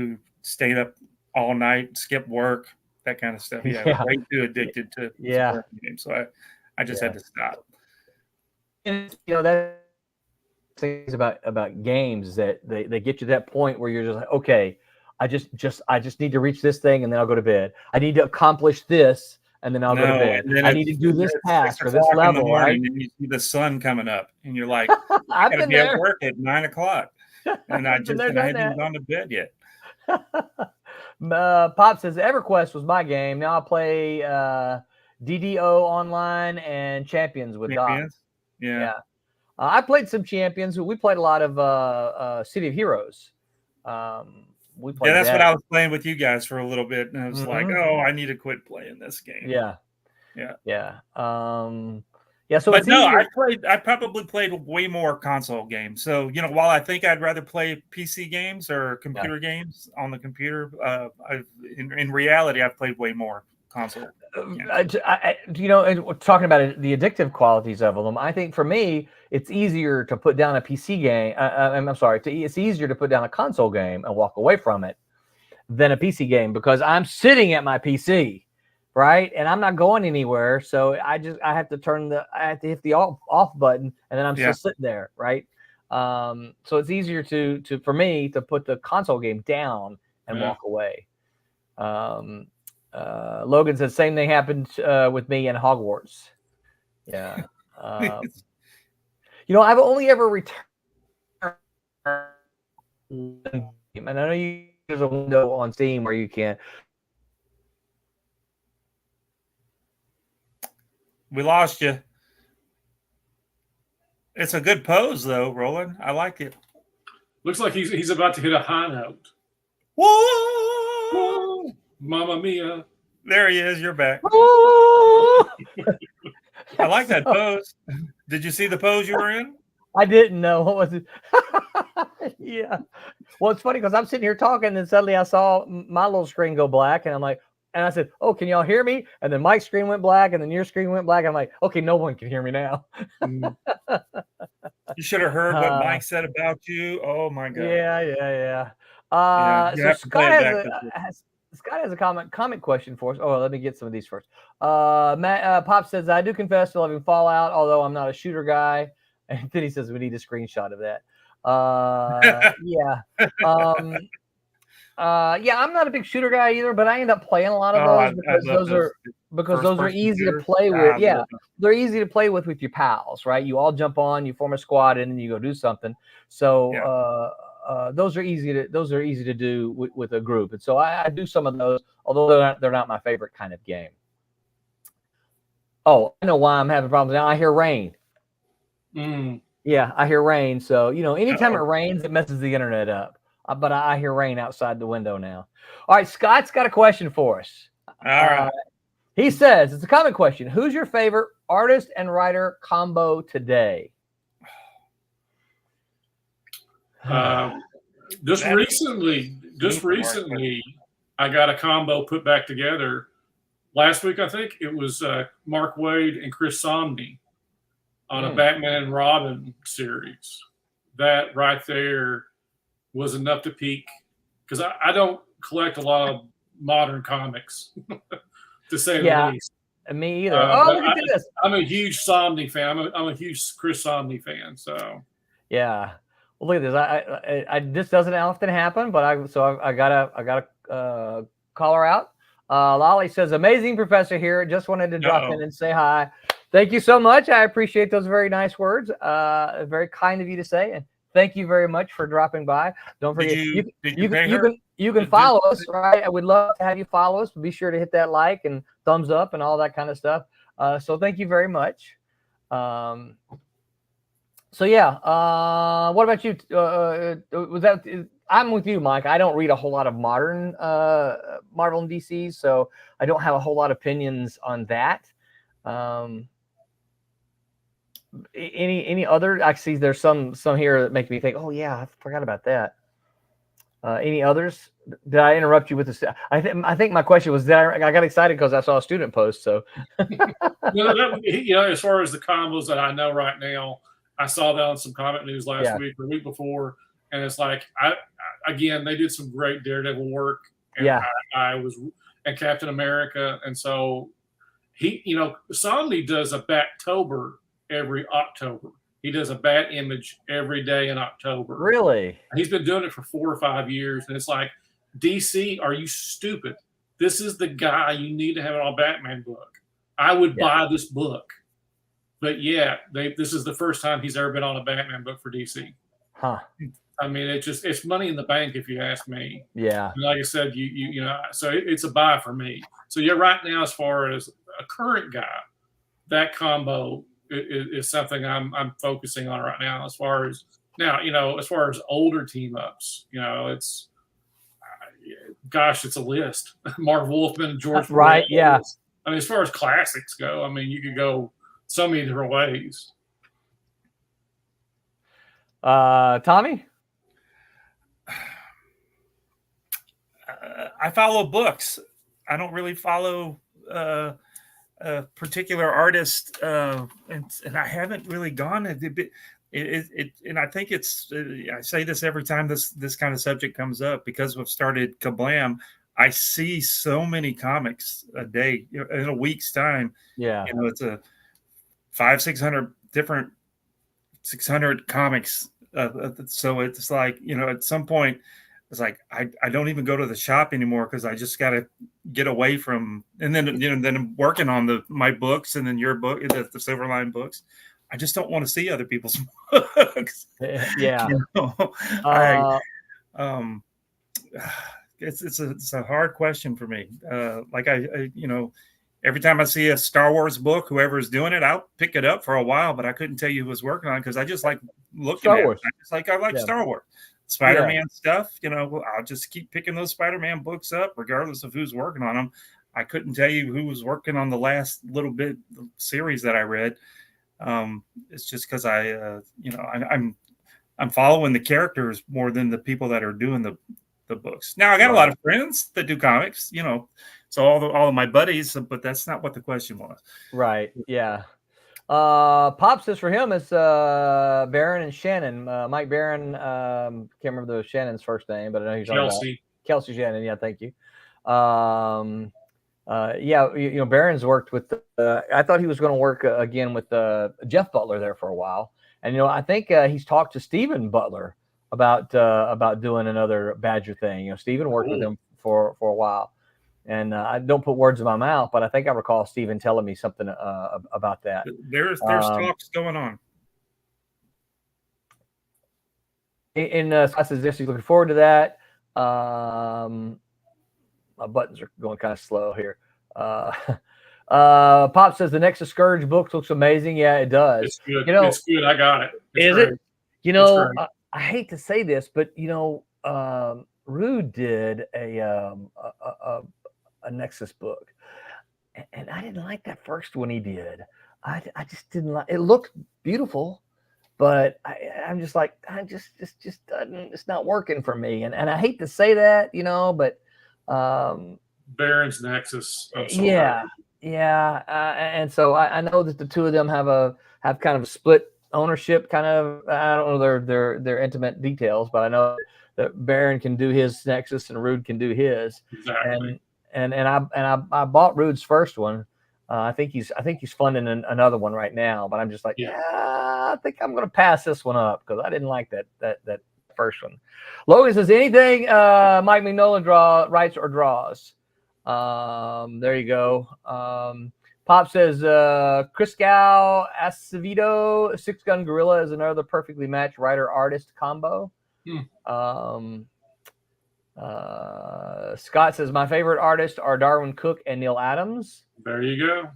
stayed up all night, skip work, that kind of stuff. Yeah. Way too addicted to games. So I just had to stop. And that things about games that they get you to that point where you're just like, okay, I just need to reach this thing and then I'll go to bed. I need to accomplish this and then I'll go to bed. I need to do this task or this level, right? And you see the sun coming up and you're like, I gotta be at work at 9 o'clock. And I hadn't gone to bed yet. Pop says EverQuest was my game. Now I play DDO online and Champions with Doc. Yeah. I played some Champions. We played a lot of City of Heroes. We played that's what I was playing with you guys for a little bit, and I was like, oh, I need to quit playing this game. Yeah. So, but no, I probably played way more console games. So while I think I'd rather play PC games or computer games on the computer, in reality, I've played way more console. Talking about the addictive qualities of them, I think for me, it's easier to put down a PC game. It's easier to put down a console game and walk away from it than a PC game, because I'm sitting at my PC. Right. And I'm not going anywhere. So I have to hit the off button, and then I'm still sitting there. Right. So it's easier for me to put the console game down and walk away. Logan says same thing happened with me in Hogwarts. Yeah. I've only ever returned, and I know there's a window on Steam where you can. We lost you. It's a good pose, though, Roland. I like it. Looks like he's about to hit a high note. Whoa! Mamma mia! There he is. You're back. I like that pose. Did you see the pose you were in? I didn't know. What was it? Yeah. Well, it's funny because I'm sitting here talking, and suddenly I saw my little screen go black, and I'm like. And I said, oh, can y'all hear me? And then Mike's screen went black, and then your screen went black. I'm like, okay, no one can hear me now. You should have heard what Mike said about you. Oh, my God. Yeah. So Scott has a comment question for us. Oh, let me get some of these first. Pop says, I do confess to loving Fallout, although I'm not a shooter guy. And then he says we need a screenshot of that. I'm not a big shooter guy either, but I end up playing a lot of those because those are easy to play with. Yeah, they're easy to play with your pals, right? You all jump on, you form a squad, and then you go do something. So those are easy to do with a group, and so I do some of those, although they're not my favorite kind of game. Oh, I know why I'm having problems now. I hear rain. Yeah, I hear rain. So anytime it rains, it messes the internet up. But I hear rain outside the window now. All right, Scott's got a question for us. All right. He says, it's a common question. Who's your favorite artist and writer combo today? Just recently, I got a combo put back together. last week, I think it was Mark Waid and Chris Somney on a Batman and Robin series. That right there was enough to pique, because I don't collect a lot of modern comics, to say the least. Me either. Look at this. I'm a huge Somney fan. I'm a huge Chris Somney fan. So yeah. Well, look at this. I this doesn't often happen, but I gotta call her out. Lolly says, "Amazing professor here. Just wanted to drop in and say hi. Thank you so much. I appreciate those very nice words. Very kind of you to say, and thank you very much for dropping by. Don't forget, you can follow us, right? I would love to have you follow us. Be sure to hit that like and thumbs up and all that kind of stuff. So thank you very much. So yeah, what about you? I'm with you, Mike. I don't read a whole lot of modern Marvel and DC, so I don't have a whole lot of opinions on that. Any other? I see there's some here that make me think, oh yeah, I forgot about that. Any others? Did I interrupt you with this? I think my question was, I got excited because I saw a student post. So, as far as the combos that I know right now, I saw that on some comic news last week or the week before, and it's like again they did some great Daredevil work. And I was and Captain America, and so he, Somney does a Battober every October. He does a Bat Image every day in October. Really? He's been doing it for 4 or 5 years, and it's like, DC, are you stupid? This is the guy you need to have on a Batman book. I would buy this book. But yeah, this is the first time he's ever been on a Batman book for DC. Huh. I mean, it's money in the bank if you ask me. Yeah. And like I said, so it's a buy for me. So yeah, right now, as far as a current guy, that combo is something I'm focusing on right now. As far as older team ups, it's it's a list. Marv Wolfman, George. Right. Yeah. I mean, as far as classics go, I mean, you could go so many different ways. Tommy? I follow books. I don't really follow a particular artist, and I haven't really gone. And I think it's. I say this every time this kind of subject comes up, because we've started Kablam. I see so many comics a day in a week's time. Yeah, it's a 500-600 different 600 comics. So it's like, at some point it's like, I don't even go to the shop anymore, because I just got to get away from, and then I'm working on my books, and then your book, the Silverline books. I just don't want to see other people's books. Yeah. It's a hard question for me. Like every time I see a Star Wars book, whoever's doing it, I'll pick it up for a while, but I couldn't tell you who was working on it, because I just like looking at it. I like Star Wars. Spider-Man stuff, I'll just keep picking those Spider-Man books up, regardless of who's working on them. I couldn't tell you who was working on the last little bit series that I read. It's just because I'm following the characters more than the people that are doing the books. Now I got a lot of friends that do comics, so all of my buddies, but that's not what the question was. Right. Yeah. Pop says for him it's Barron and Shannon. Mike Barron, can't remember Shannon's first name, but I know he's Kelsey Shannon. Yeah, thank you. Barron's worked with. I thought he was going to work again with Jeff Butler there for a while, and I think he's talked to Stephen Butler about doing another Badger thing. Stephen worked with him for a while. And I don't put words in my mouth, but I think I recall Stephen telling me something about that. There's talks going on. And I says this, he's looking forward to that. My buttons are going kind of slow here. Pop says the Nexus Scourge book looks amazing. Yeah, it does. It's good. It's good. I got it. Is it? I hate to say this, but Rude did a Nexus book, and I didn't like that first one he did. I just didn't like it. Looked beautiful, but I'm just like, just doesn't, it's not working for me. And I hate to say that, but Barron's Nexus. I'm so Yeah, happy. yeah, and so I know that the two of them have kind of a split ownership. Kind of, I don't know their intimate details, but I know that Barron can do his Nexus and Rude can do his. Exactly. And I bought Rude's first one. I think he's funding another one right now, but I'm just like, Yeah. I think I'm gonna pass this one up because I didn't like that first one. Logan says anything Mike McNolan writes or draws. There you go. Pop says Criscal Acevedo, Six Gun Gorilla is another perfectly matched writer artist combo. Scott says my favorite artists are Darwin Cook and Neil Adams. There you go.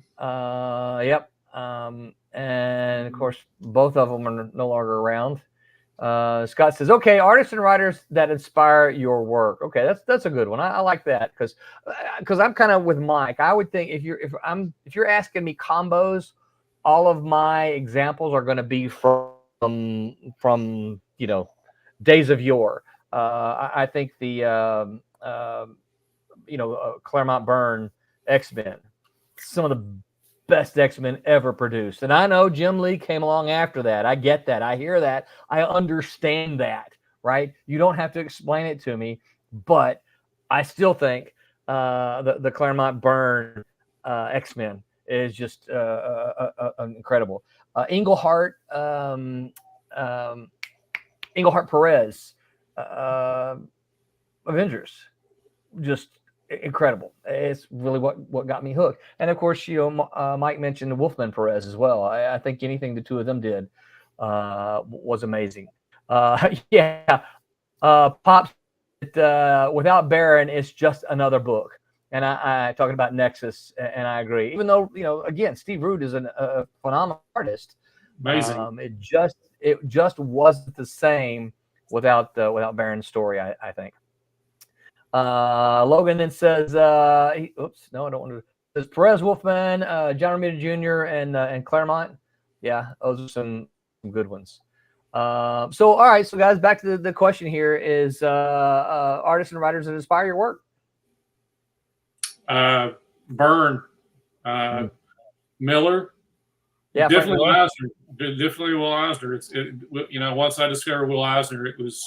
Yep. And of course, both of them are no longer around. Scott says, okay, artists and writers that inspire your work. Okay, that's a good one. I like that because I'm kind of with Mike. I would think if you're asking me combos, all of my examples are going to be from days of yore. I think the Claremont Byrne X-Men, some of the best X-Men ever produced. And I know Jim Lee came along after that. I get that. I hear that. I understand that, right? You don't have to explain it to me, but I still think the Claremont Byrne X-Men is just incredible. Englehart Perez, Avengers, just incredible. It's really what got me hooked. And of course, Mike mentioned Wolfman Perez as well. I think anything the two of them did was amazing. Yeah. Pops, without Barron, it's just another book. And I talking about Nexus, and I agree. Even though, again, Steve Rude is a phenomenal artist. Amazing. It just wasn't the same without Barron's story, I think. Logan then says, oops, no, I don't want to. Says Perez, Wolfman, John Romita Jr. and Claremont. Yeah, those are some good ones. So, all right. So, guys, back to the question here is artists and writers that inspire your work. Byrne, Miller. Yeah, definitely Eisner. Definitely Will Eisner. Once I discovered Will Eisner, it was,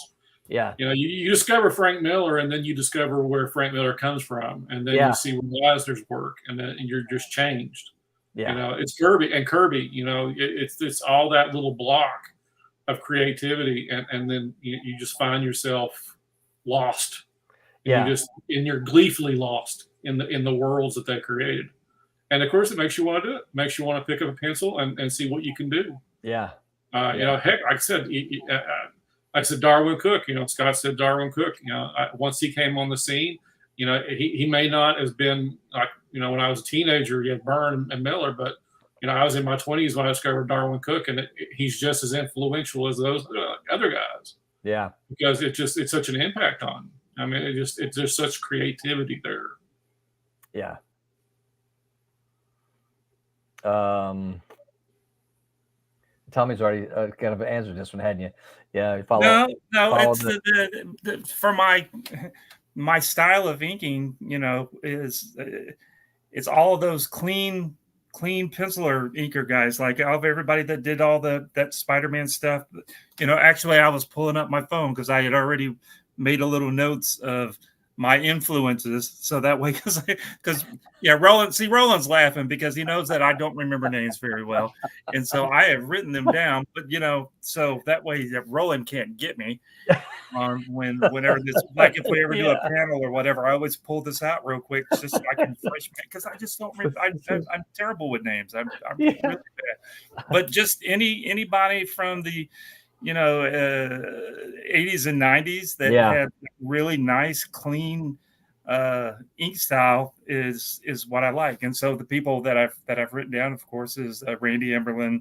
you discover Frank Miller, and then you discover where Frank Miller comes from, and then you see Will Eisner's work, and then you're just changed. Yeah. It's Kirby, it's all that little block of creativity, and then you just find yourself lost. And you're gleefully lost in the worlds that they created. And of course, it makes you want to do it. Makes you want to pick up a pencil and see what you can do. Yeah. Heck, like I said, Darwin Cook. Scott said Darwin Cook. Once he came on the scene, he may not have been like when I was a teenager, you had Byrne and Miller, but I was in my 20s when I discovered Darwin Cook, and he's just as influential as those other guys. Yeah. Because it's such an impact on. I mean, it's just such creativity there. Yeah. Tommy's already kind of answered this one, hadn't you? Yeah. No. It's for my style of inking. Is it's all of those clean penciler inker guys, like of everybody that did all that Spider-Man stuff. Actually, I was pulling up my phone because I had already made a little notes of my influences, so that way, Roland's laughing because he knows that I don't remember names very well, and so I have written them down. But so that way that Roland can't get me whenever this, like if we ever do a panel or whatever, I always pull this out real quick just so I can refresh because I just don't remember. I'm terrible with names. I'm really bad. But just anybody from the 80s and 90s that had really nice, clean ink style is what I like. And so the people that I've written down, of course, is Randy Emberlin,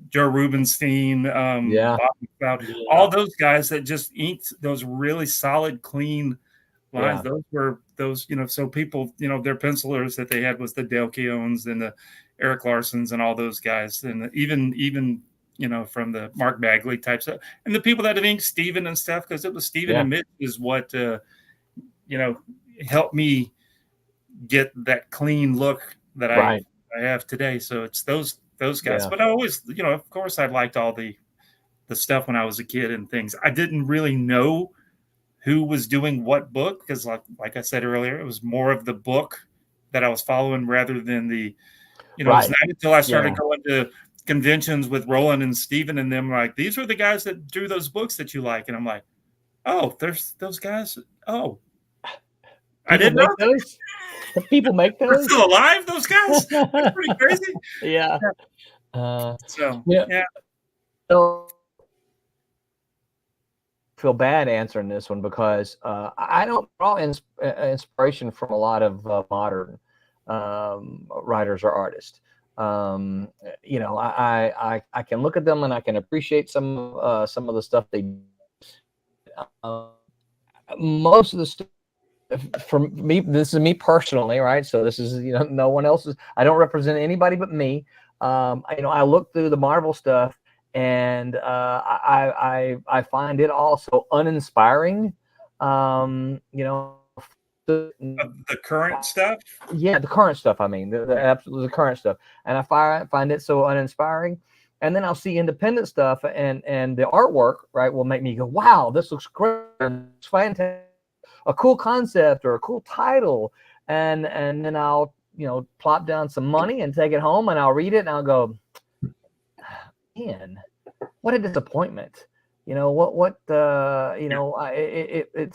Joe Rubenstein, Bob McLeod, all those guys that just inked those really solid, clean lines. Those were so people, their pencilers that they had was the Dale Keowns and the Eric Larsons and all those guys, and even from the Mark Bagley type stuff, and the people that have inked Steven and stuff, because it was Steven and Mitch is what helped me get that clean look that I have today. So it's those guys. But I always, of course, I liked all the stuff when I was a kid and things. I didn't really know who was doing what book because, like I said earlier, it was more of the book that I was following rather than the, it was not until I started going to conventions with Roland and Steven and them, like, these are the guys that drew those books that you like. And I'm like, oh, there's those guys. Oh, I didn't know those. People make those. They're still alive, those guys. That's pretty crazy. Yeah. So feel bad answering this one because I don't draw inspiration from a lot of modern writers or artists. I can look at them and I can appreciate some of the stuff they do. Most of the stuff for me, this is me personally, right? So this is no one else's. I don't represent anybody but me. I look through the Marvel stuff and I find it also uninspiring. The current stuff. Yeah, the current stuff. I mean, the current stuff, and I find it so uninspiring. And then I'll see independent stuff, and the artwork, right, will make me go, "Wow, this looks great! It's fantastic, a cool concept or a cool title." And then I'll plop down some money and take it home, and I'll read it, and I'll go, "Man, what a disappointment!" It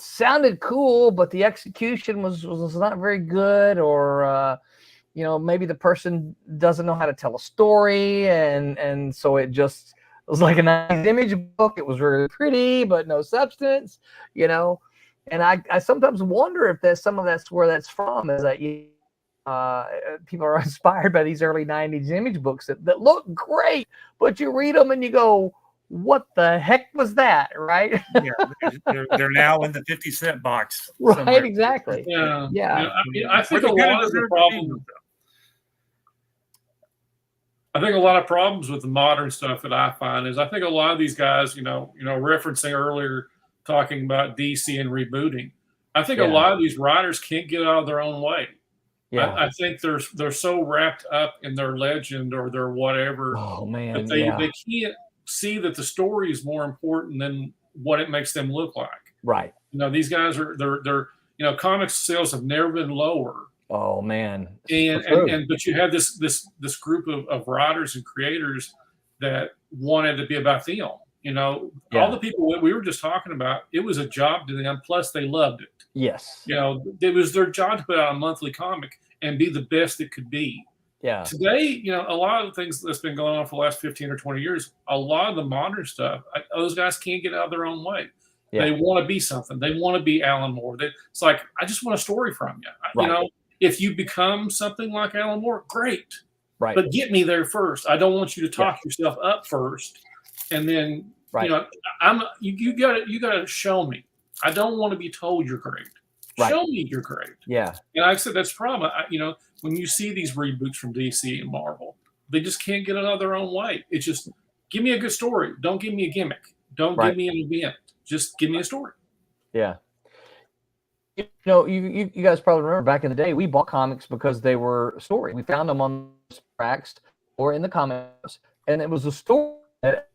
sounded cool, but the execution was not very good, or maybe the person doesn't know how to tell a story, and so it just was like a nice image book. It was really pretty, but no substance, And I sometimes wonder if there's some of that's where that's from, is that people are inspired by these early 90s image books that look great, but you read them and you go, what the heck was that, right? they're now in the 50-cent box. Right, somewhere. Exactly. Yeah. I think a lot of the problems. I think a lot of problems with the modern stuff that I find is I think a lot of these guys, referencing earlier talking about DC and rebooting. I think a lot of these writers can't get out of their own way. Yeah. I think they're so wrapped up in their legend or their whatever. Oh man, that they can't see that the story is more important than what it makes them look like. Right. These guys they're comics sales have never been lower. Oh man. But you have this group of writers and creators that wanted to be about them. All the people that we were just talking about, it was a job to them, plus they loved it. Yes. It was their job to put out a monthly comic and be the best it could be. Yeah. Today, a lot of the things that's been going on for the last 15 or 20 years, a lot of the modern stuff, those guys can't get out of their own way. Yeah. They want to be something. They want to be Alan Moore. It's like, I just want a story from you. Right. If you become something like Alan Moore, great. Right. But get me there first. I don't want you to talk yourself up first. And then, you got to show me. I don't want to be told you're great. Right. Show me you're great. Yeah. And I said that's the problem. When you see these reboots from DC and Marvel, they just can't get it out of their own way. It's just, give me a good story. Don't give me a gimmick. Don't give me an event. Just give me a story. Yeah. You guys probably remember back in the day, we bought comics because they were a story. We found them on racks or in the comics, and it was a story that,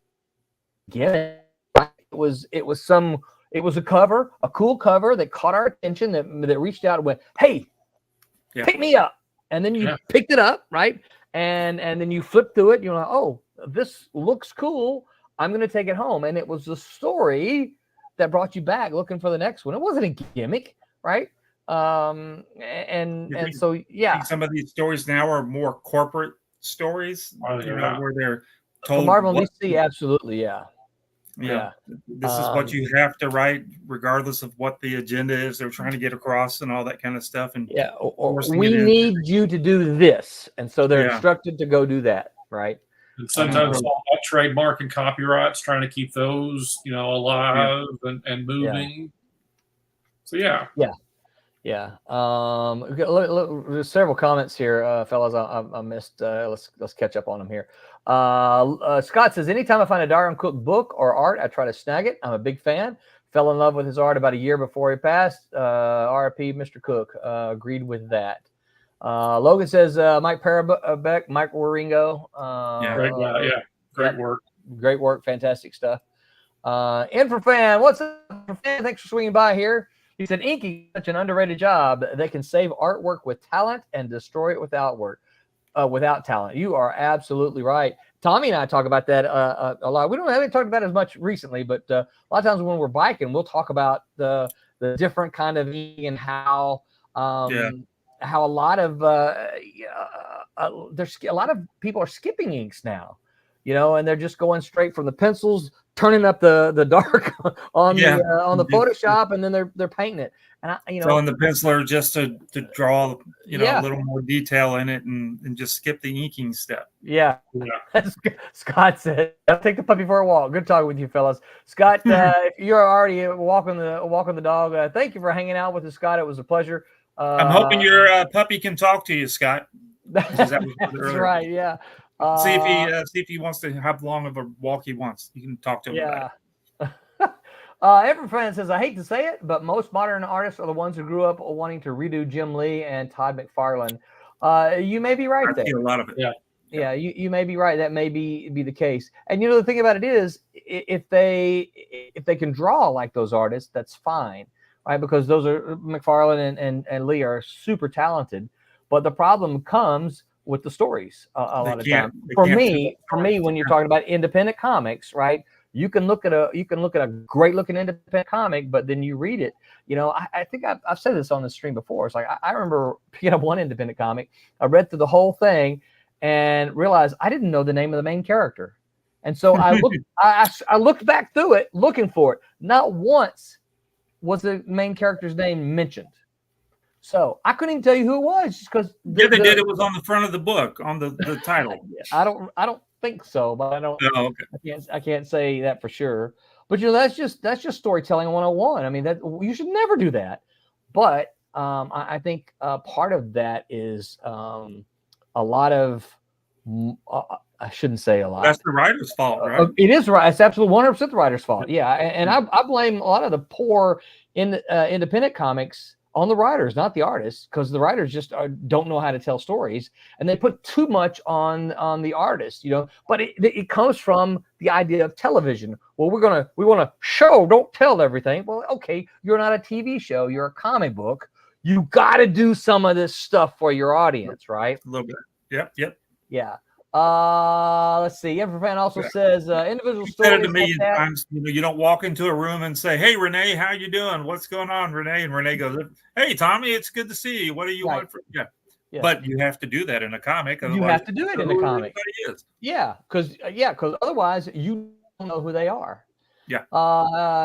again, it was a cover, a cool cover that caught our attention, that reached out and went, "Hey, pick me up." And then you picked it up, right? And then you flip through it. You're like, "Oh, this looks cool. I'm going to take it home." And it was the story that brought you back looking for the next one. It wasn't a gimmick, right? So some of these stories now are more corporate stories, where they're told. Marvel and DC, absolutely, yeah. This is what you have to write, regardless of what the agenda is they're trying to get across and all that kind of stuff. And we need you to do this, and so they're instructed to go do that, right? And sometimes it's all about trademark and copyrights, trying to keep those, alive and moving. So Yeah. There's several comments here, fellas. I missed. Let's catch up on them here. Scott says, anytime I find a Darwin Cook book or art, I try to snag it. I'm a big fan. Fell in love with his art about a year before he passed. R.I.P. Mr. Cook. Agreed with that. Logan says, Mike Parabeck, Mike Waringo. Great guy. Yeah. Great work. Great work. Fantastic stuff. Infrafan, what's up, Infrafan? Thanks for swinging by here. He said, inking is such an underrated job. They can save artwork with talent and destroy it without talent. You are absolutely right. Tommy and I talk about that a lot. We haven't talked about it as much recently, but a lot of times when we're biking, we'll talk about the different kind of inking and how a lot of there's a lot of people are skipping inks now, and they're just going straight from the pencils, turning up the dark on the Photoshop, and then they're painting it. And throwing the penciler just to draw, a little more detail in it, and just skip the inking step. Yeah. Scott said, "I'll take the puppy for a walk." Good talking with you, fellas. Scott, if you're already walking the dog, thank you for hanging out with us, Scott. It was a pleasure. I'm hoping your puppy can talk to you, Scott. That's right. Yeah. See if he wants to have long of a walk he wants. You can talk to him about it. Every friend says, I hate to say it, but most modern artists are the ones who grew up wanting to redo Jim Lee and Todd McFarlane. You may be right there. I see a lot of it. Yeah, you may be right. That may be the case. And the thing about it is, if they can draw like those artists, that's fine, right? Because those are McFarlane and Lee are super talented. But the problem comes with the stories a lot of times. For me, when you're talking about independent comics, right? You can look at a great looking independent comic, but then you read it. I think I've said this on the stream before. It's like I remember picking up one independent comic. I read through the whole thing and realized I didn't know the name of the main character, and so I looked back through it looking for it. Not once was the main character's name mentioned. So I couldn't even tell you who it was, just because they did. It was on the front of the book, on the title. I don't think so, but I don't. Oh, okay. I can't say that for sure. But that's just storytelling 101. I mean, that you should never do that. But I think part of that is a lot of. I shouldn't say a lot. That's the writer's fault, right? It is right. It's absolutely 100% the writer's fault. Yeah, and I blame a lot of the poor independent comics on the writers, not the artists, because the writers just don't know how to tell stories, and they put too much on the artists, But it comes from the idea of television. Well, we want to show, don't tell everything. Well, okay, you're not a TV show, you're a comic book. You got to do some of this stuff for your audience, right? A little bit. Yep. Yeah. Let's see. Everfan also says individual stories. Said it a million times. You don't walk into a room and say, "Hey, Renee, how you doing? What's going on, Renee?" And Renee goes, "Hey, Tommy, it's good to see you. What do you want for?" Yeah. But you have to do that in a comic. You have to do it in a comic. Yeah, because otherwise you don't know who they are. Yeah.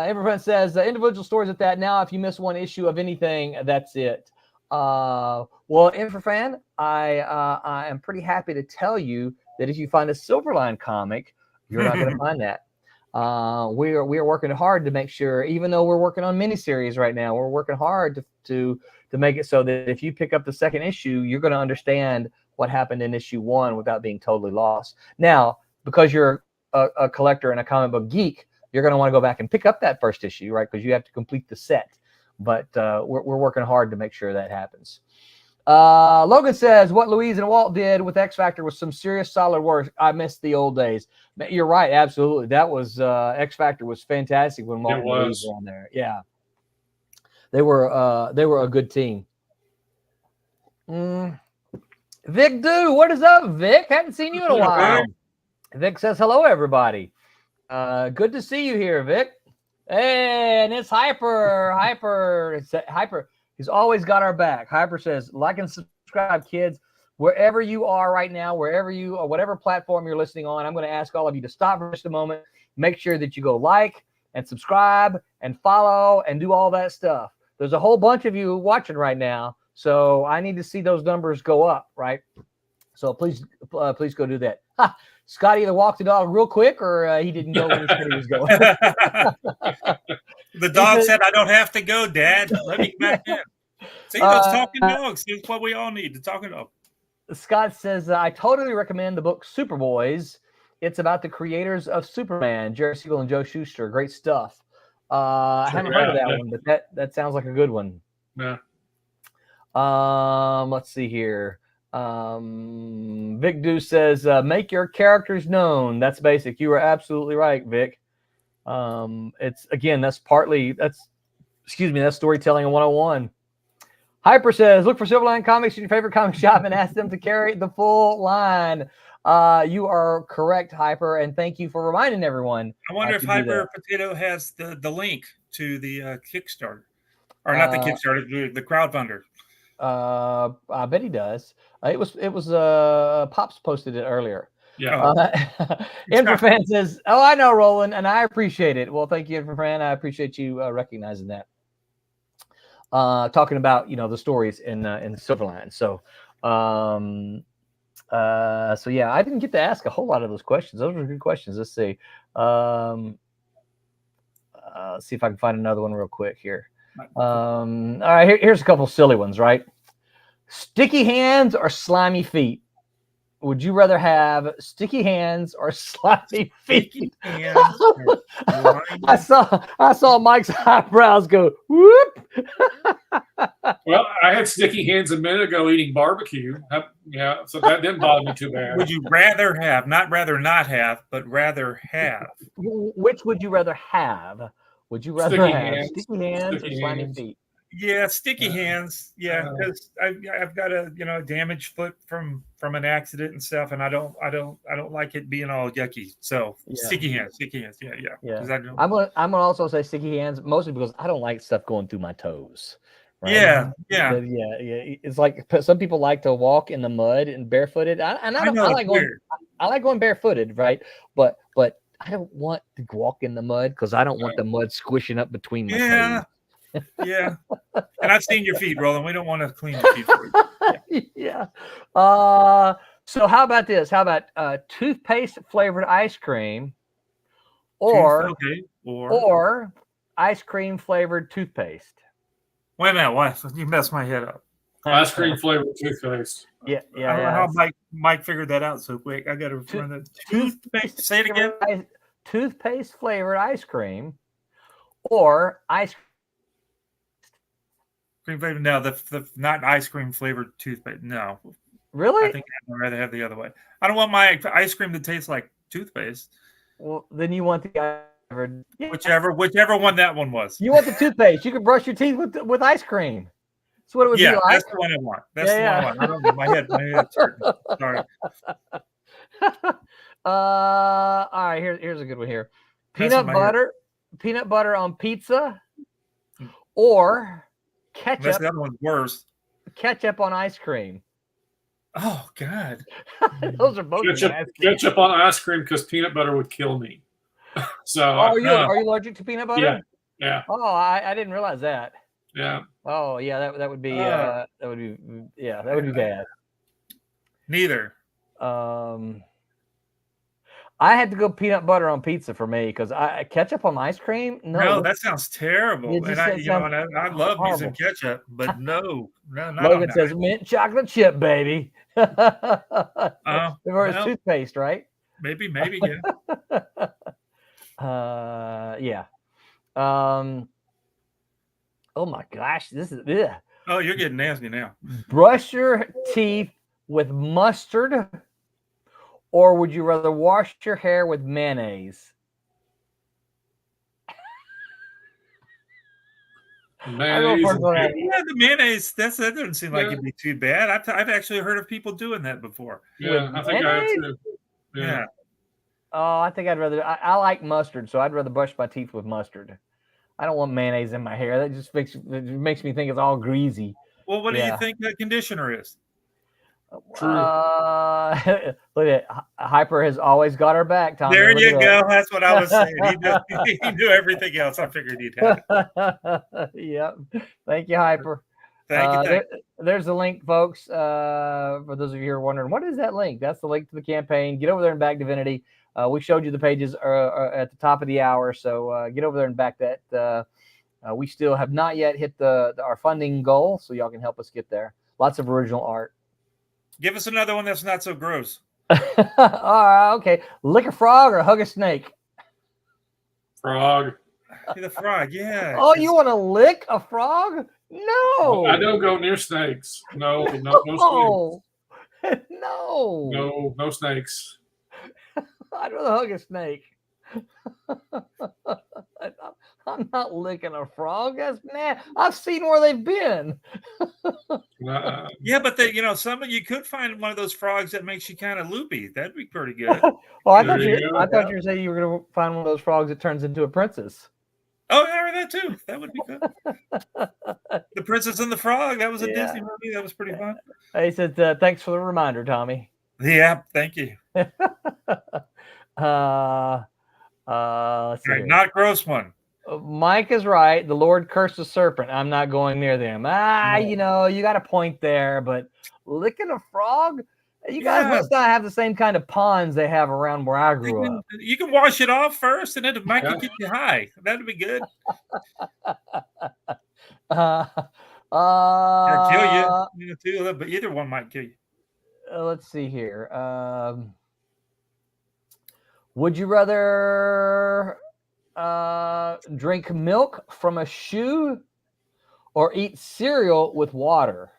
Everyone says individual stories at that. Now, if you miss one issue of anything, that's it. Well, Infrafan, I am pretty happy to tell you that if you find a Silverline comic, you're not going to find that. We are working hard to make sure, even though we're working on miniseries right now, we're working hard to make it so that if you pick up the second issue, you're going to understand what happened in issue 1 without being totally lost. Now, because you're a collector and a comic book geek, you're going to want to go back and pick up that first issue, right? Because you have to complete the set. But we're working hard to make sure that happens. Logan says, what Louise and Walt did with X Factor was some serious solid work. I missed the old days. You're right. Absolutely. That was X Factor was fantastic when Walt and Louise were on there. Yeah. They were a good team. Vic Do, what is up, Vic? Haven't seen you in a while. Vic says, hello, everybody. Good to see you here, Vic. Hey, and it's Hyper. It's Hyper. He's always got our back. Hyper says, like and subscribe, kids. Wherever you are right now, whatever platform you're listening on, I'm going to ask all of you to stop for just a moment. Make sure that you go like and subscribe and follow and do all that stuff. There's a whole bunch of you watching right now, so I need to see those numbers go up, right? So please go do that. Ha! Scott either walked the dog real quick or he didn't go when he said he was going. The dog said, I don't have to go, Dad. Let me get back in. See, those talking dogs. That's what we all need, the talking dog. Scott says, I totally recommend the book Superboys. It's about the creators of Superman, Jerry Siegel and Joe Shuster. Great stuff. I haven't heard of that one, but that sounds like a good one. Yeah. Let's see here. Vic Deuce says, make your characters known. That's basic. You are absolutely right, Vic. It's again, that's storytelling 101. Hyper says, look for Silverline Comics in your favorite comic shop and ask them to carry the full line. You are correct, Hyper, and thank you for reminding everyone. I wonder if Hyper Potato has the link to the Kickstarter, or not the Kickstarter, the crowdfunder. I bet he does. It was Pops posted it earlier. Yeah. Infrafan says, "Oh, I know, Roland, and I appreciate it." Well, thank you, Infrafan. I appreciate you recognizing that. Talking about the stories in Silverline. So yeah, I didn't get to ask a whole lot of those questions. Those were good questions. Let's see. See if I can find another one real quick here. All right, here's a couple silly ones, right? Sticky hands or slimy feet? Would you rather have sticky hands or slimy feet? I saw Mike's eyebrows go whoop. Well, I had sticky hands a minute ago eating barbecue. Yeah, so that didn't bother me too bad. Would you rather have, not rather not have, but rather have? Which would you rather have? Would you rather have sticky hands or slimy feet? Yeah, sticky hands. Yeah, because I've got a damaged foot from an accident and stuff, and I don't like it being all yucky. So sticky hands. Yeah. I'm gonna also say sticky hands, mostly because I don't like stuff going through my toes. Right? Yeah. It's like some people like to walk in the mud and barefooted. I like going barefooted, right? But I don't want to walk in the mud because I don't want the mud squishing up between my toes. Yeah. And I've seen your feet, Roland. We don't want to clean your feet for you. Yeah. So how about this? How about toothpaste flavored ice cream or ice cream flavored toothpaste? Wait a minute, what? You messed my head up. Ice cream flavored toothpaste. Yeah. I don't know how Mike figured that out so quick. I got to run the toothpaste. Say it again. Toothpaste flavored ice cream or ice cream flavored. No, the not ice cream flavored toothpaste. No. Really? I think I'd rather have the other way. I don't want my ice cream to taste like toothpaste. Well, then you want the whichever one that one was. You want the toothpaste. You can brush your teeth with ice cream. That's what it would be like. That's the one I want. That's the one I want. I don't know. My head's hurting. Sorry. All right. Here's a good one here. Peanut butter on pizza, or ketchup. That one's worse. Ketchup on ice cream. Oh God. Those are both ketchup on ice cream because peanut butter would kill me. So are you allergic to peanut butter? Yeah. Oh, I didn't realize that. Yeah. Oh yeah, that would be that would be bad. Neither. I had to go peanut butter on pizza for me because ketchup on ice cream. No, that sounds terrible. And I love using ketchup, but no. Logan says mint chocolate chip, baby. Or toothpaste, right? Maybe, yeah. Yeah. Oh my gosh, this is Oh, you're getting nasty now. Brush your teeth with mustard, or would you rather wash your hair with mayonnaise? The mayonnaise. That doesn't seem like it'd be too bad. I've actually heard of people doing that before. Yeah, I think I have too. Yeah. Oh, I think I'd rather. I like mustard, so I'd rather brush my teeth with mustard. I don't want mayonnaise in my hair. That just makes me think it's all greasy. Well, what do you think the conditioner is? True. Look at Hyper has always got our back, Tommy. There you go. That's what I was saying. He knew everything else. I figured he'd have it. Yep. Thank you, Hyper. Thank you. There's the link, folks. For those of you who are wondering, what is that link? That's the link to the campaign. Get over there and back Divinity. We showed you the pages at the top of the hour, so get over there and back that We still have not yet hit our funding goal, so y'all can help us get there. Lots of original art. Give us another one that's not so gross. All right, okay. Lick a frog or hug a snake? Frog. The frog, yeah. Oh, you want to lick a frog? No. I don't go near snakes. No snakes. No. No snakes. I'd rather hug a snake. I'm not licking a frog. That's I've seen where they've been. Yeah, but some of you could find one of those frogs that makes you kind of loopy. That'd be pretty good. Well, I thought you were saying you were going to find one of those frogs that turns into a princess. Oh, yeah, that too. That would be good. The Princess and the Frog. That was a Disney movie. That was pretty fun. He said, "Thanks for the reminder, Tommy." Yeah, thank you. Let's see. Right, not gross one. Mike is right. The Lord cursed the serpent. I'm not going near them. No. You got a point there, but licking a frog? You guys must not have the same kind of ponds they have around where I grew up. You can wash it off first, and then it might get you high. That'd be good. Or kill you. Too, but either one might kill you. Let's see here. Would you rather drink milk from a shoe or eat cereal with water?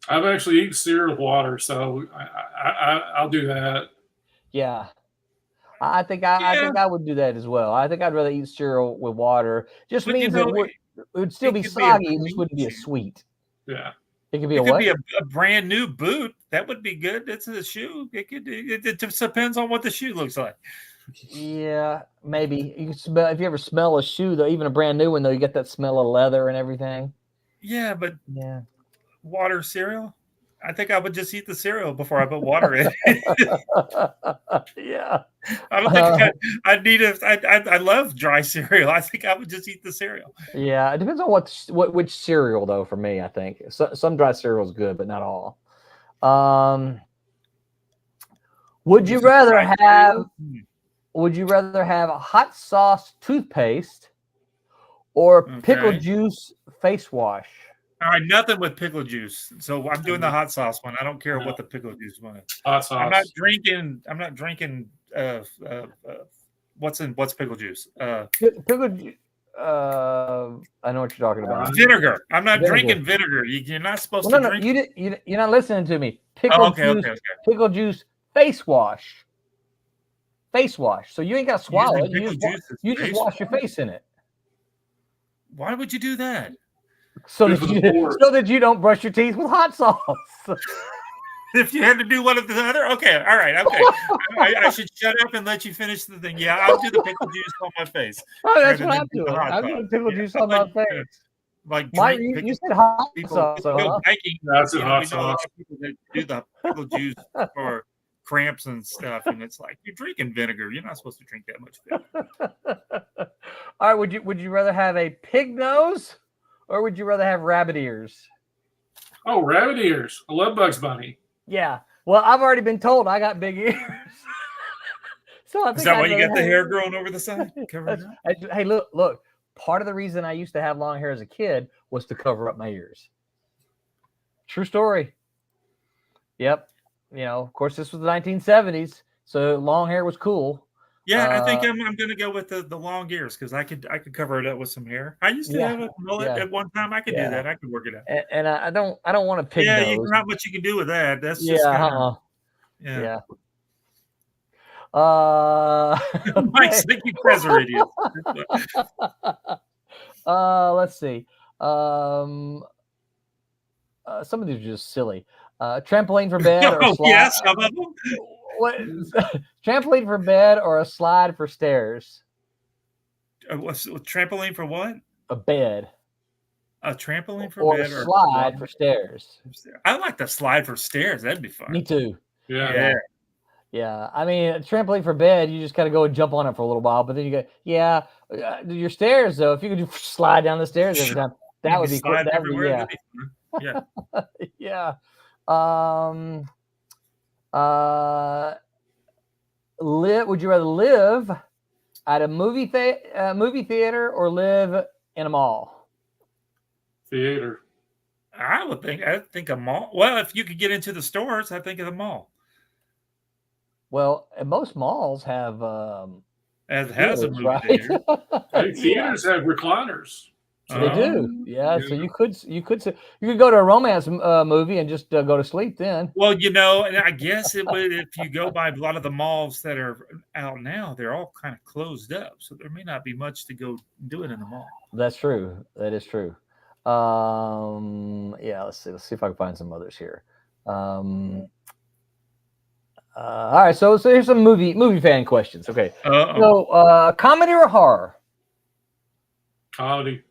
I've actually eaten cereal with water, so I'll do that. Yeah, I think I would do that as well. I think I'd rather eat cereal with water. Just means it would still be soggy. It just wouldn't be as sweet. Yeah. It could be a brand new boot. That would be good. It's a shoe. It just depends on what the shoe looks like. Yeah, maybe. You can smell, if you ever smell a shoe, though, even a brand new one, though, you get that smell of leather and everything. Yeah, but water cereal? I think I would just eat the cereal before I put water in. Yeah. I don't think I'd need I love dry cereal. I think I would just eat the cereal. Yeah, it depends on which cereal, though, for me, I think. Some dry cereal is good, but not all. Would you rather have a hot sauce toothpaste or pickle juice face wash? All right, nothing with pickle juice. So I'm doing the hot sauce one. I don't care what the pickle juice one is. Hot sauce. I'm not drinking. What's pickle juice? Pickle juice. I know what you're talking about. Vinegar. I'm not drinking vinegar. You're not supposed to drink. You're not listening to me. Pickle juice face wash. Face wash. So you ain't got to swallow it. You just wash your face in it. Why would you do that? So that you don't brush your teeth with hot sauce. If you had to do one or the other, okay, all right, okay. I should shut up and let you finish the thing. Yeah, I'll do the pickle juice on my face. Oh, that's what I'm doing. I'm doing pickle juice on my face. Mike, you said hot sauce. That's a hot sauce. People that do the pickle juice for cramps and stuff, and it's like you're drinking vinegar. You're not supposed to drink that much vinegar. All right, would you rather have a pig nose or would you rather have rabbit ears? Oh, rabbit ears. I love Bugs Bunny. Yeah. Well, I've already been told I got big ears. So I think is that why you got the hair growing over the side? Hey, look. Part of the reason I used to have long hair as a kid was to cover up my ears. True story. Yep. Of course, this was the 1970s, so long hair was cool. Yeah, I think I'm going to go with the long ears because I could cover it up with some hair. I used to have a mullet at one time. I could do that. I could work it out. And I don't want to pig nose. Yeah, not much you can do with that. That's just yeah. Mike's like you guys are idiots. Let's see. Some of these are just silly. Trampoline for bed or slide? Yes, some of them. What? Trampoline for bed or a slide for stairs? Trampoline for what? A bed. A trampoline for or bed or slide for stairs? I like the slide for stairs. That'd be fun. Me too. Yeah. Yeah, I mean, a trampoline for bed, you just got to go and jump on it for a little while, but then you go, your stairs, though, if you could just slide down the stairs every time, that would be cool. Yeah. Yeah. Would you rather live At a movie theater or live in a mall? Theater. I think a mall. Well, if you could get into the stores, I think of the mall. Well, most malls have As has a movie right? theater. Theaters have recliners. They do, yeah. So you could go to a romance movie and just go to sleep then. Well, you know, and I guess it would if you go by a lot of the malls that are out now, they're all kind of closed up, so there may not be much to go do it in the mall. That's true. That is true. Yeah. Let's see if I can find some others here. All right. So here's some movie fan questions. Okay. So comedy or horror? Comedy.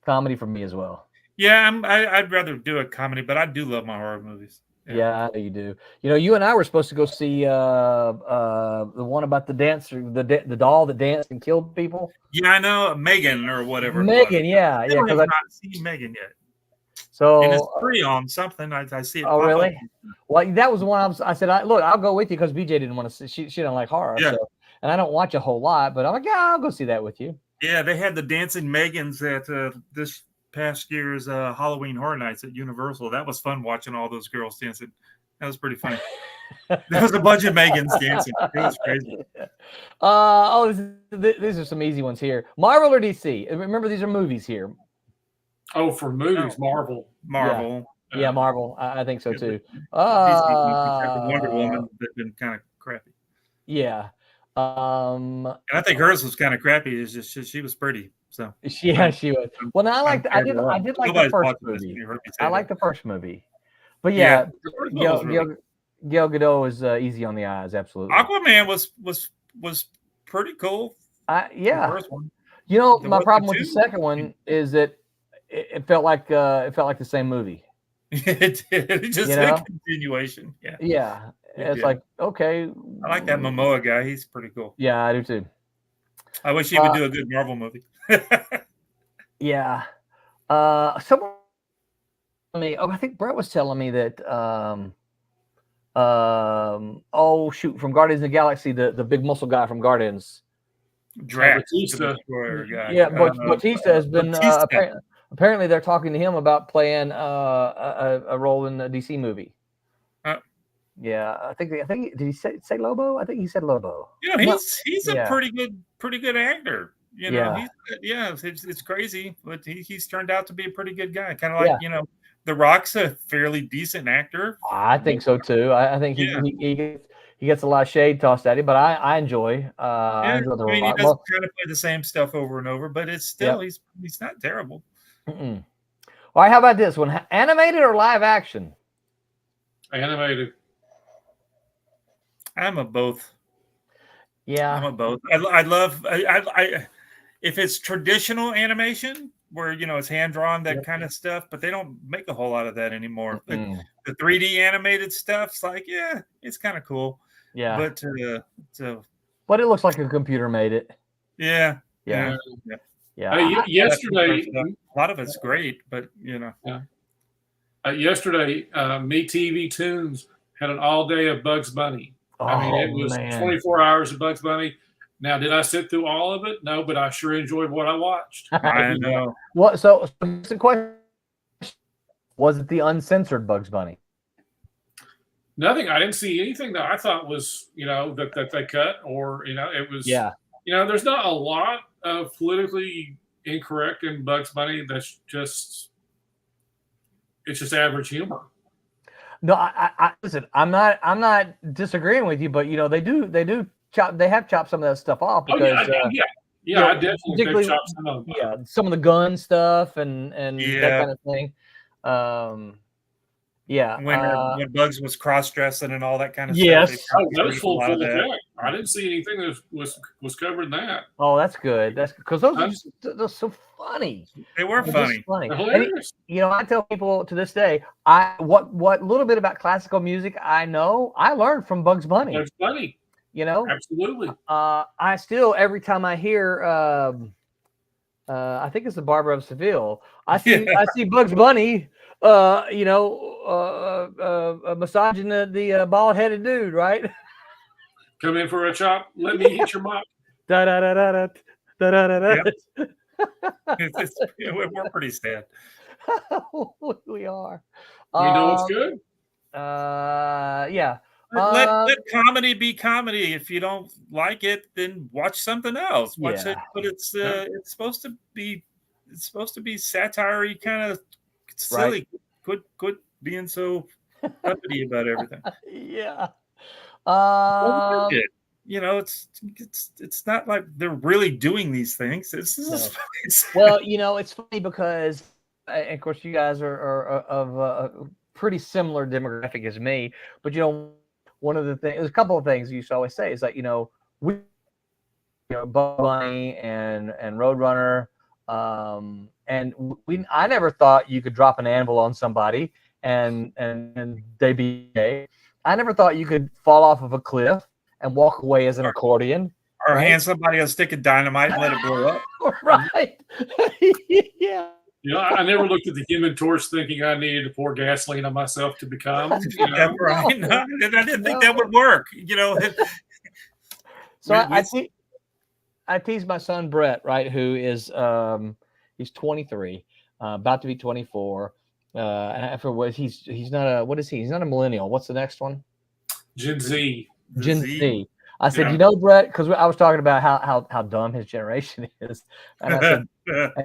Comedy for me as well. Yeah, I'd rather do a comedy, but I do love my horror movies. Yeah, I know you do. You know, you and I were supposed to go see the one about the dancer, the doll that danced and killed people. Yeah, I know Megan or whatever. Megan, yeah. I have not seen Megan yet. So and it's free on something. I see it. Oh, really? Up. Well, that was the one I said, look, I'll go with you because BJ didn't want to see. She didn't like horror. Yeah. So, and I don't watch a whole lot, but I'm like, yeah, I'll go see that with you. Yeah, they had the Dancing Megans at this past year's Halloween Horror Nights at Universal. That was fun watching all those girls dancing. That was pretty funny. There was a bunch of Megans dancing. It was crazy. These are some easy ones here. Marvel or DC? Remember, these are movies here. Oh, for movies, Marvel. Yeah, Marvel. I think so too. DC, Wonder Woman, that's been kind of crappy. Yeah. And I think hers was kind of crappy. It's just she was pretty. So yeah, she was. Well, now I did like the first movie. I like the first movie, but yeah, Gal Gadot is easy on the eyes. Absolutely. Aquaman was pretty cool. Yeah. The first one. You know, my problem with the second one is that it felt like the same movie. It did. It's just a continuation. Yeah. Yeah. It's like, okay. I like that Momoa guy. He's pretty cool. Yeah, I do too. I wish he would do a good Marvel movie. Yeah. Someone me. Oh, I think Brett was telling me that. Oh shoot! From Guardians of the Galaxy, the big muscle guy from Guardians. Drax. Yeah, Bautista has been. Apparently, they're talking to him about playing a role in the DC movie. Yeah, I think did he say Lobo? I think he said Lobo. Yeah, he's a pretty good actor. You know, it's crazy, but he's turned out to be a pretty good guy. Kind of like The Rock's a fairly decent actor. I think so too. I think he gets a lot of shade tossed at him, but I enjoy. I enjoy The Rock. He doesn't kind of play the same stuff over and over, but it's still he's not terrible. All right, how about this one? Animated or live action? Animated. I'm a both. Yeah, I'm a both. I love if it's traditional animation where it's hand drawn, that kind of stuff, but they don't make a whole lot of that anymore. The 3D animated stuff's like, it's kind of cool. Yeah, but but it looks like a computer made it. Yeah. Yesterday, a lot of it's great, but yesterday, Me TV Tunes had an all day of Bugs Bunny. It was 24 hours of Bugs Bunny. Now, did I sit through all of it? No, but I sure enjoyed what I watched. I know. What? So the question: was it the uncensored Bugs Bunny? Nothing. I didn't see anything that I thought was, that they cut, or it was. Yeah. There's not a lot of politically incorrect in Bugs Bunny. That's just, it's just average humor. No, I listen. I'm not disagreeing with you, but they have chopped some of that stuff off because I definitely chopped some of them. Yeah, some of the gun stuff and that kind of thing. When Bugs was cross dressing and all that kind of stuff. Yes, that was full effect. I didn't see anything that was covering that. Oh, that's good. That's because those are so funny. They were funny. Hilarious. I tell people to this day, what little bit about classical music I know, I learned from Bugs Bunny. Bugs Bunny. Absolutely. I still, every time I hear, I think it's the Barber of Seville, I see Bugs Bunny, massaging the bald-headed dude, right? Come in for a chop. Let me hit your mop. Da da da da da da da da. We're pretty sad. We are. We know it's good. Yeah. Let comedy be comedy. If you don't like it, then watch something else. Watch it, but it's supposed to be satire, kind of silly. Right. Quit being so uppity about everything. Yeah. You know, it's not like they're really doing these things. Well, you know, it's funny because, of course, you guys are of a pretty similar demographic as me. But you know, one of the things, there's a couple of things you used to always say is that, you know, Bugs Bunny and Roadrunner, and I never thought you could drop an anvil on somebody and they be gay. I never thought you could fall off of a cliff and walk away as an accordion. Or hand somebody a stick of dynamite and let it blow up. Right. Yeah. You know, I never looked at the Human Torch thinking I needed to pour gasoline on myself to become. You know? Yeah, right. No, I didn't think that would work. You know. So I tease my son Brett, right, who is he's 23, about to be 24. And I forget what he's not a, what is he? He's not a millennial. What's the next one? Gen Z. Gen Z. I said, you know, Brett, because I was talking about how dumb his generation is, and I said,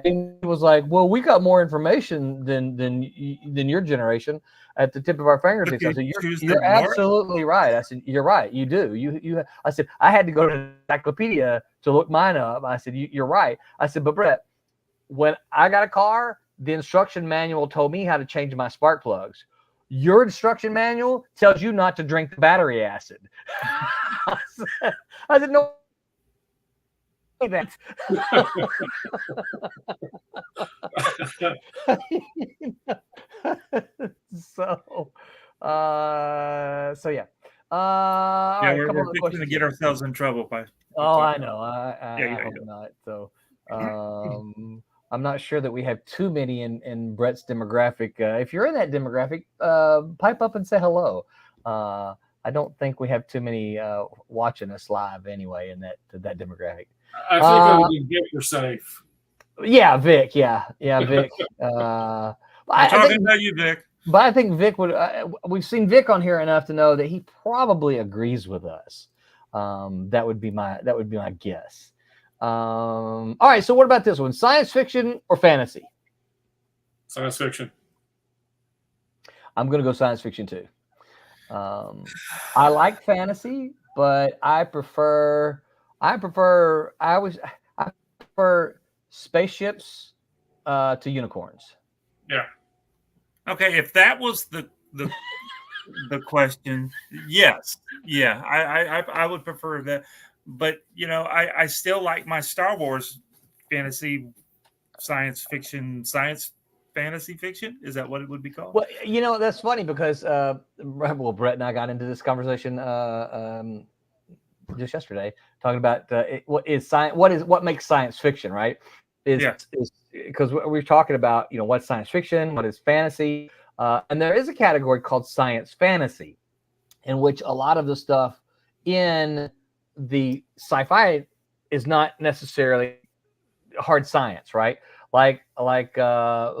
and he was like, "Well, we got more information than your generation at the tip of our fingertips." I said, "You're absolutely right." I said, "You're right. You do. You." I said, "I had to go to the encyclopedia to look mine up." I said, "You're right." I said, "But Brett, when I got a car, the instruction manual told me how to change my spark plugs. Your instruction manual tells you not to drink the battery acid." I said, "No." That. So yeah. We're fixing to get ourselves in trouble by. I know. I hope not. So I'm not sure that we have too many in Brett's demographic. If you're in that demographic, pipe up and say hello. I don't think we have too many watching us live anyway in that demographic. I think other than Vic, we're safe. Yeah, Vic. Yeah, Vic. I'm talking about you, Vic. But I think Vic would. We've seen Vic on here enough to know that he probably agrees with us. That would be my guess. All right. So what about this one? Science fiction or fantasy? Science fiction. I'm going to go science fiction too. I like fantasy, but I prefer spaceships to unicorns. Yeah. Okay, if that was the question, yes, yeah, I would prefer that. But you know, I still like my Star Wars fantasy, fantasy fiction. Is that what it would be called? Well, you know, that's funny because Brett and I got into this conversation just yesterday, talking about what makes science fiction, right? Is because we're talking about, you know, what's science fiction, what is fantasy, and there is a category called science fantasy, in which a lot of the stuff in the sci-fi is not necessarily hard science, right? Like Star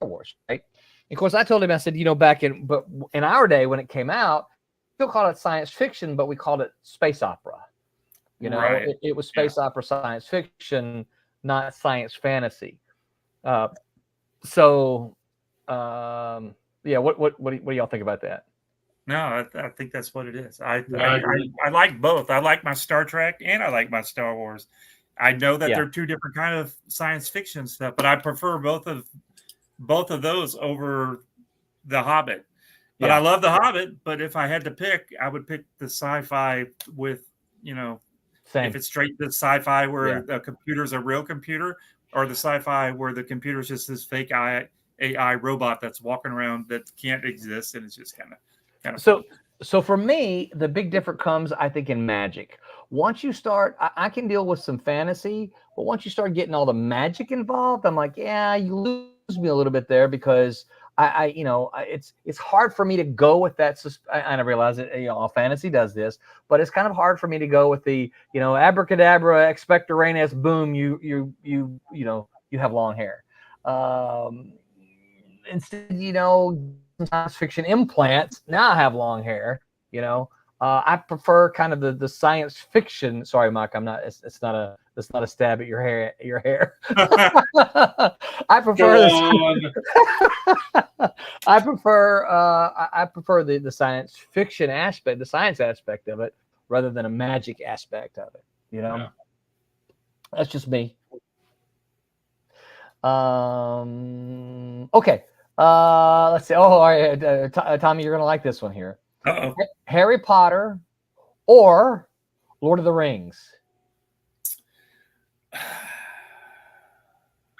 Wars, right? Of course, I told him, I said, you know, back in our day when it came out, we still called it science fiction, but we called it space opera. You know, right. It was space opera, science fiction, not science fantasy. What do y'all think about that? No, I think that's what it is. I like both. I like my Star Trek and I like my Star Wars. I know that they're two different kind of science fiction stuff, but I prefer both of those over The Hobbit. But I love The Hobbit. But if I had to pick, I would pick the sci-fi with, you know, if it's straight to sci-fi where the computer's a real computer, or the sci-fi where the computer's just this fake AI robot that's walking around that can't exist, and it's just kind of. So for me, the big difference comes, I think, in magic. Once you start, I can deal with some fantasy, but once you start getting all the magic involved, I'm like, yeah, you lose me a little bit there, because it's hard for me to go with that. I realize that all fantasy does this, but it's kind of hard for me to go with the abracadabra, expecto rainus, boom, you have long hair. Instead, science fiction implants. Now I have long hair. I prefer kind of the science fiction. Sorry, Mike, I'm not. It's not a stab at your hair. I prefer. I prefer the science fiction aspect, the science aspect of it, rather than a magic aspect of it. Yeah. That's just me. Okay. Let's see. Oh, all right, Tommy, you're gonna like this one here. Uh-oh. Harry Potter or Lord of the Rings?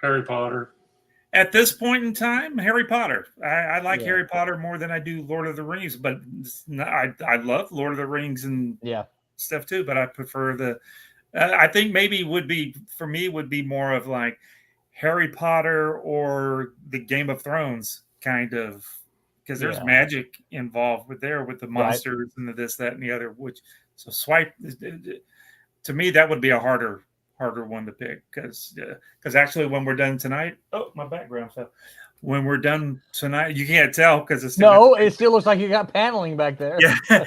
Harry Potter. At this point in time, Harry Potter. I like Harry Potter more than I do Lord of the Rings, but I love Lord of the Rings and stuff too. But I prefer I think maybe would be more of like Harry Potter or the Game of Thrones kind of, because there's magic involved with the monsters and the this, that, and the other. To me, that would be a harder one to pick, because actually when we're done tonight, my background fell. When we're done tonight, you can't tell because it still looks like you got paneling back there. Yeah,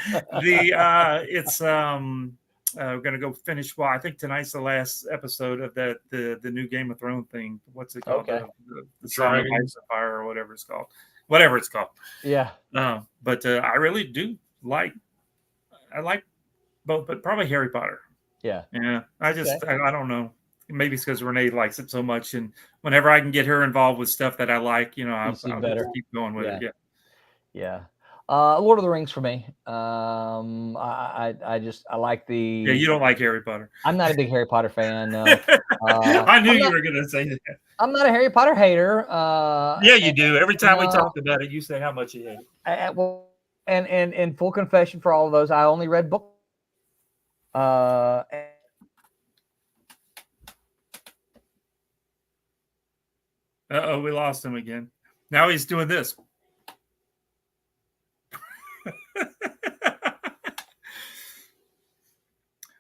we're gonna go finish. Well, I think tonight's the last episode of the new Game of Thrones thing. What's it called? Okay. The Song of Ice and Fire, or whatever it's called. Whatever it's called. Yeah. But I really do like both, but probably Harry Potter. Yeah. Yeah. I don't know. Maybe it's because Renee likes it so much, and whenever I can get her involved with stuff that I like, I'll just keep going with it. Yeah. Yeah. Lord of the Rings for me. I like the. Yeah, you don't like Harry Potter. I'm not a big Harry Potter fan. No. I knew you were going to say that. I'm not a Harry Potter hater. Yeah, you do. Every time we talk about it, you say how much you hate it. And full confession for all of those, I only read books. We lost him again. Now he's doing this.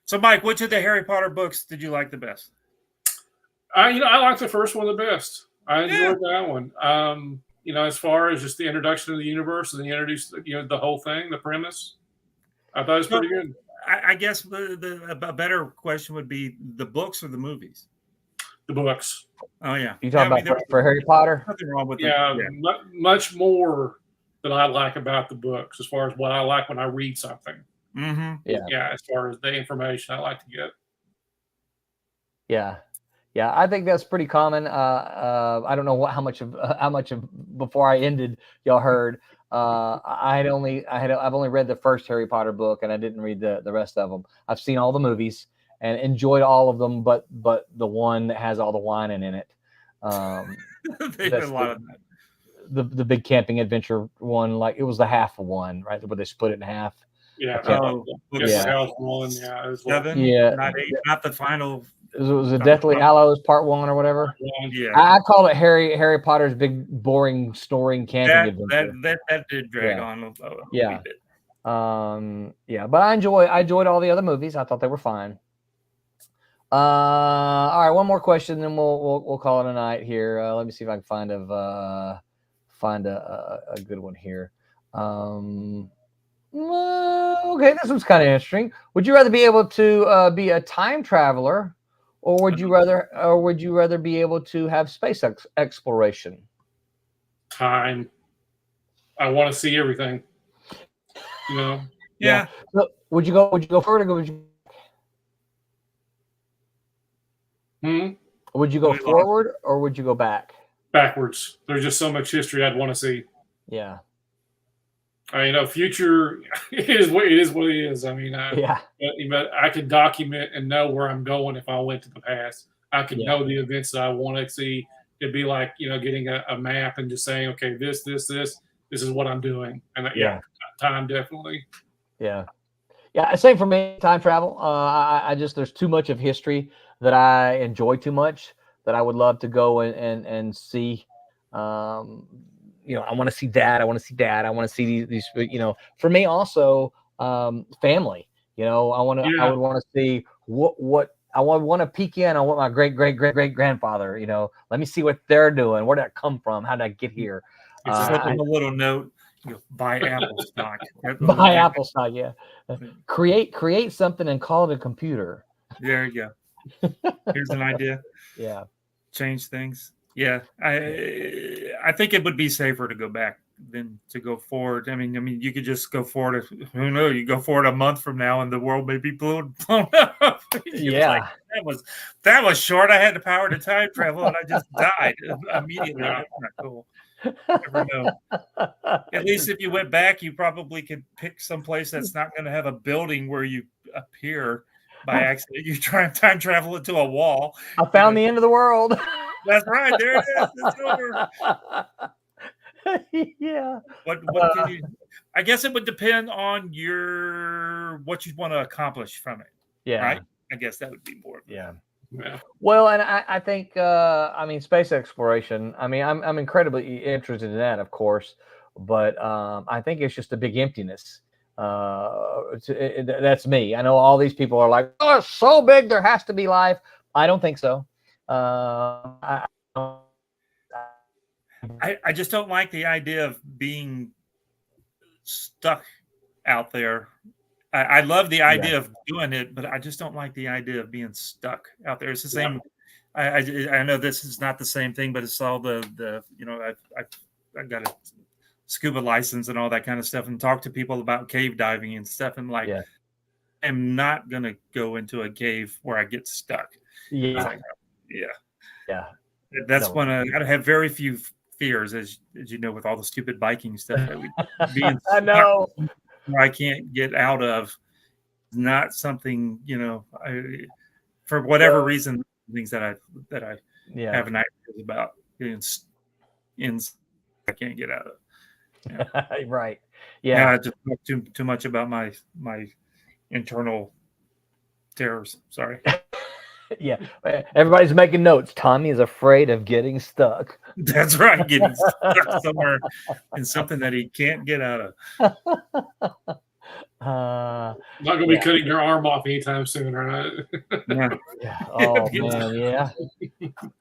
So, Mike, which of the Harry Potter books did you like the best? I like the first one the best. I enjoyed that one. As far as just the introduction of the universe and introduced, the whole thing, the premise, I thought it was pretty good. I guess a better question would be the books or the movies? The books. Oh, yeah. You talking about for Harry Potter? Nothing wrong with much more than I like about the books, as far as what I like when I read something. Mm-hmm. Yeah, as far as the information I like to get. Yeah, I think that's pretty common. I don't know how much of before I ended y'all heard. I've only read the first Harry Potter book, and I didn't read the rest of them. I've seen all the movies and enjoyed all of them, but the one that has all the whining in it. They did a lot of that. The big camping adventure one, like it was the half of one, right? Where they split it in half. Yeah. One. Seven. Yeah. Not 8. Not the final. It was a Deathly Hallows Part 1 or whatever. Yeah. I call it Harry Potter's big boring story camping adventure. That did drag on. Yeah. But I enjoyed all the other movies. I thought they were fine. All right, one more question, then we'll call it a night here. Let me see if I can find a good one here. Okay, this one's kind of interesting. Would you rather be able to be a time traveler, or would you rather be able to have space exploration? Time. I want to see everything. Yeah. So would you go forward, or would you go forward, or would you go back? Backwards. There's just so much history I'd want to see. Yeah. Future is what it is. I mean, but I could document and know where I'm going if I went to the past. I could know the events that I want to see. It'd be like, getting a map and just saying, okay, this is what I'm doing. And time definitely. Yeah. Same for me. Time travel. I just there's too much of history that I enjoy too much that I would love to go and see. I want to see that. I want to see dad. I want to see these, for me also, family, I would want to see what I want to peek in on what my great grandfather, let me see what they're doing. Where did that come from? How did I get here? Slip them a little note. Buy Apple stock. Buy Apple stock. Yeah. Create something and call it a computer. There you go. Here's an idea. Yeah. Change things. Yeah. I think it would be safer to go back than to go forward. I mean, you could just go forward. Who knows? You go forward a month from now, and the world may be blown up. Yeah, that was short. I had the power to time travel, and I just died immediately. That's not cool. Never know. At least if you went back, you probably could pick some place that's not going to have a building where you appear by accident. You try and time travel into a wall. I found the end of the world. That's right. There it is. It's over. Yeah. What can you? I guess it would depend on what you want to accomplish from it. Yeah. Right. I guess that would be more. Yeah. Yeah. Well, and I think space exploration. I'm incredibly interested in that, of course, but I think it's just a big emptiness. That's me. I know all these people are like, "Oh, it's so big, there has to be life." I don't think so. I just don't like the idea of being stuck out there. I love the idea of doing it, but I just don't like the idea of being stuck out there. It's the same. I know this is not the same thing, but it's all the I got a scuba license and all that kind of stuff, and talk to people about cave diving and stuff, and I'm not gonna go into a cave where I get stuck. Yeah. That's when I have very few fears, as you know, with all the stupid biking stuff that we being I know. Where I can't get out of. Not something, for whatever reason, things that I have an idea about being I can't get out of. Yeah. Right. Yeah. I just talk too much about my internal terrors. Sorry. Yeah. Everybody's making notes. Tommy is afraid of getting stuck. That's right. Getting stuck somewhere in something that he can't get out of. Not going to be cutting your arm off anytime soon, right? Yeah. Oh, man. Yeah.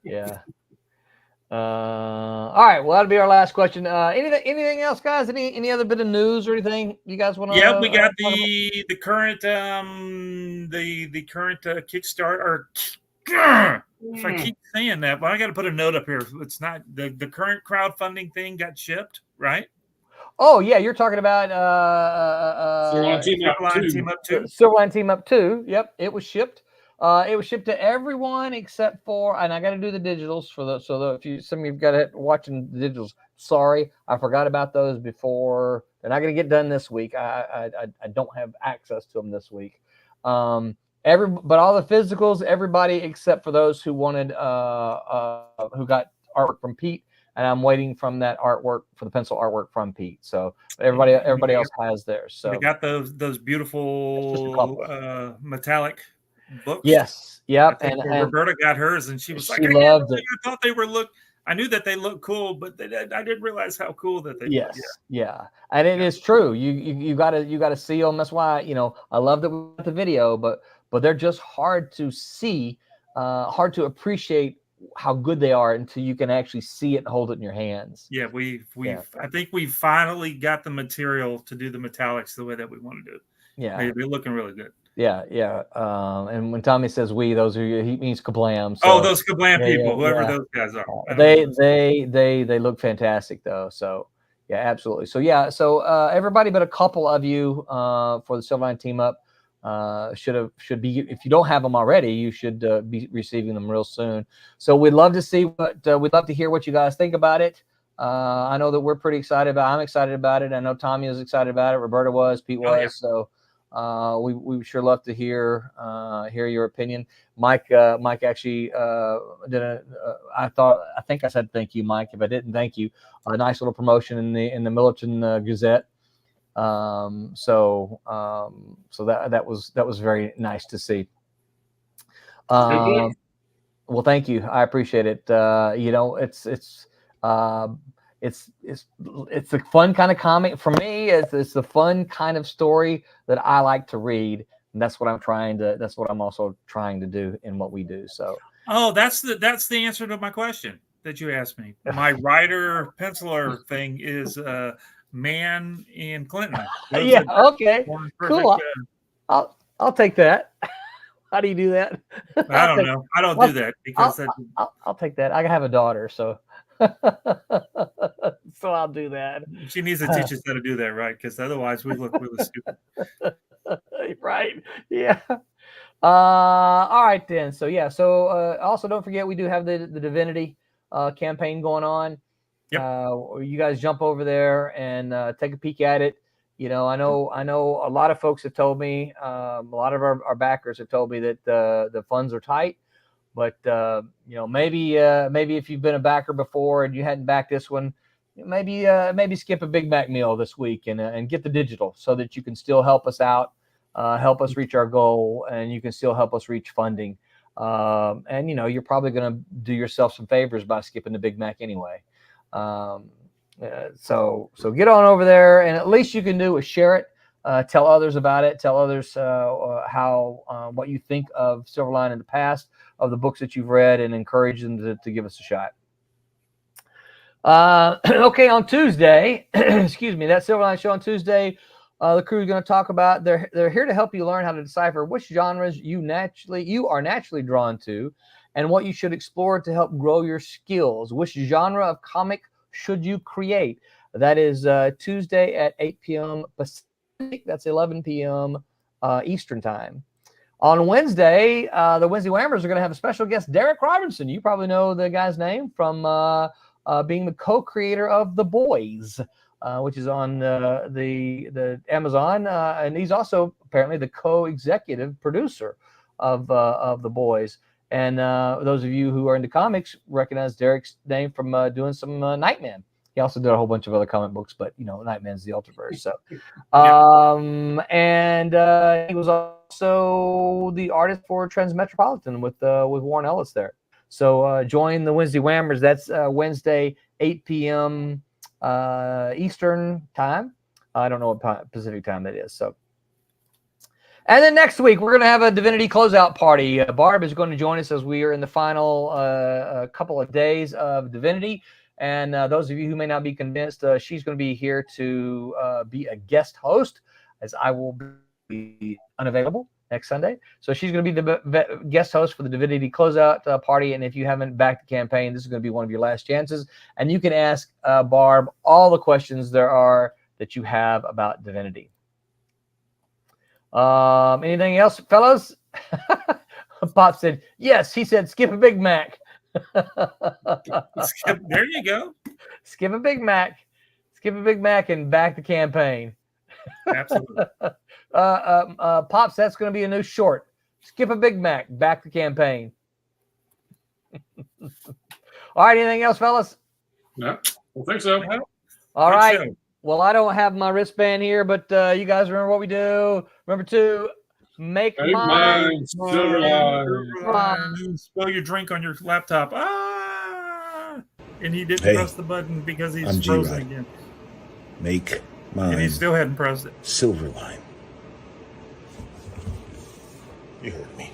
Yeah. All right. Well, that'll be our last question. Anything else, guys? Any other bit of news or anything you guys want to? Yeah, we got the current the current Kickstarter. If I keep saying that, but I got to put a note up here. It's not the current crowdfunding thing got shipped, right? Oh yeah, you're talking about Silverline Team Up 2. Silverline Team Up 2. Yep, it was shipped. It was shipped to everyone except for, and I got to do the digitals for those. So some of you've got it watching the digitals. Sorry, I forgot about those before. They're not going to get done this week. I don't have access to them this week. But all the physicals, everybody except for those who wanted, who got artwork from Pete. And I'm waiting from that artwork for the pencil artwork from Pete. So everybody else has theirs. So they got those beautiful metallic books. Yes. Yep. And Roberta got hers, and she was like, loved it. I thought they were I knew that they looked cool, but I didn't realize how cool that they. Yes. Yeah. And it is true. You gotta see them. That's why I love that we got the video, but they're just hard to see, hard to appreciate how good they are until you can actually see it and hold it in your hands. Yeah, I think we finally got the material to do the metallics the way that we want to do. Yeah, they're looking really good. Yeah. And when Tommy says he means Kablam. So, those Kablam people, whoever those guys are. They look fantastic though. So yeah, absolutely. So everybody but a couple of you for the Silverline Team Up should be, if you don't have them already, you should be receiving them real soon. So we'd love to see we'd love to hear what you guys think about it. I know that we're pretty excited I'm excited about it. I know Tommy was excited about it. Roberta was, Pete was. Yeah. So we would sure love to hear your opinion. Mike actually did I think I said thank you, Mike. If I didn't, thank you. A nice little promotion in the Millerton Gazette. So that was very nice to see. Well, thank you. I appreciate it. it's a fun kind of comic for me. It's the fun kind of story that I like to read, and that's what I'm also trying to do in what we do. So, that's the answer to my question that you asked me. My writer penciler thing is Man in Clinton. Yeah, okay, cool. I'll take that. How do you do that? I don't know. I don't do that because I'll take that. I have a daughter, so so I'll do that. She needs to teach us how to do that, right? Because otherwise we look really stupid. Right. Yeah. All right then. So yeah. So also don't forget we do have the Divinity campaign going on. Yep. You guys jump over there and take a peek at it. You know, I know a lot of folks have told me, a lot of our backers have told me that the funds are tight, but you know, maybe if you've been a backer before and you hadn't backed this one, maybe skip a Big Mac meal this week and get the digital so that you can still help us out, help us reach our goal, and you can still help us reach funding. And you know, you're probably going to do yourself some favors by skipping the Big Mac anyway. So get on over there, and at least you can do is share it, tell others about it, tell others how what you think of Silverline in the past, of the books that you've read, and encourage them to give us a shot. Okay, on Tuesday, excuse me, that Silverline show on Tuesday, the crew is going to talk about they're here to help you learn how to decipher which genres you are naturally drawn to, and what you should explore to help grow your skills. Which genre of comic should you create? That is Tuesday at 8 p.m. Pacific. That's 11 p.m. Eastern time. On Wednesday, the Wednesday Whammers are going to have a special guest, Derek Robinson. You probably know the guy's name from being the co-creator of The Boys, which is on the Amazon, and he's also apparently the co-executive producer of The Boys. And those of you who are into comics recognize Derek's name from doing some Nightman. He also did a whole bunch of other comic books, but you know, Nightman's the Ultraverse. So, and he was also the artist for Transmetropolitan with Warren Ellis there. So join the Wednesday Whammers. That's Wednesday, 8 p.m. Eastern time. I don't know what Pacific time that is. So. And then next week, we're going to have a Divinity closeout party. Barb is going to join us as we are in the final couple of days of Divinity. And those of you who may not be convinced, she's going to be here to be a guest host, as I will be unavailable next Sunday. So she's going to be the guest host for the Divinity closeout party. And if you haven't backed the campaign, this is going to be one of your last chances. And you can ask Barb all the questions there are that you have about Divinity. Anything else, fellas? Pop said, yes. He said, skip a Big Mac. There you go. Skip a Big Mac. Skip a Big Mac and back the campaign. Absolutely. Pops, that's going to be a new short. Skip a Big Mac, back the campaign. All right. Anything else, fellas? No, I think so. All right. So. Well, I don't have my wristband here, but you guys remember what we do. Remember to make mine. Spill your drink on your laptop. And he didn't press the button because he's frozen again. Make mine. And he still hadn't pressed it. Silverline. You heard me.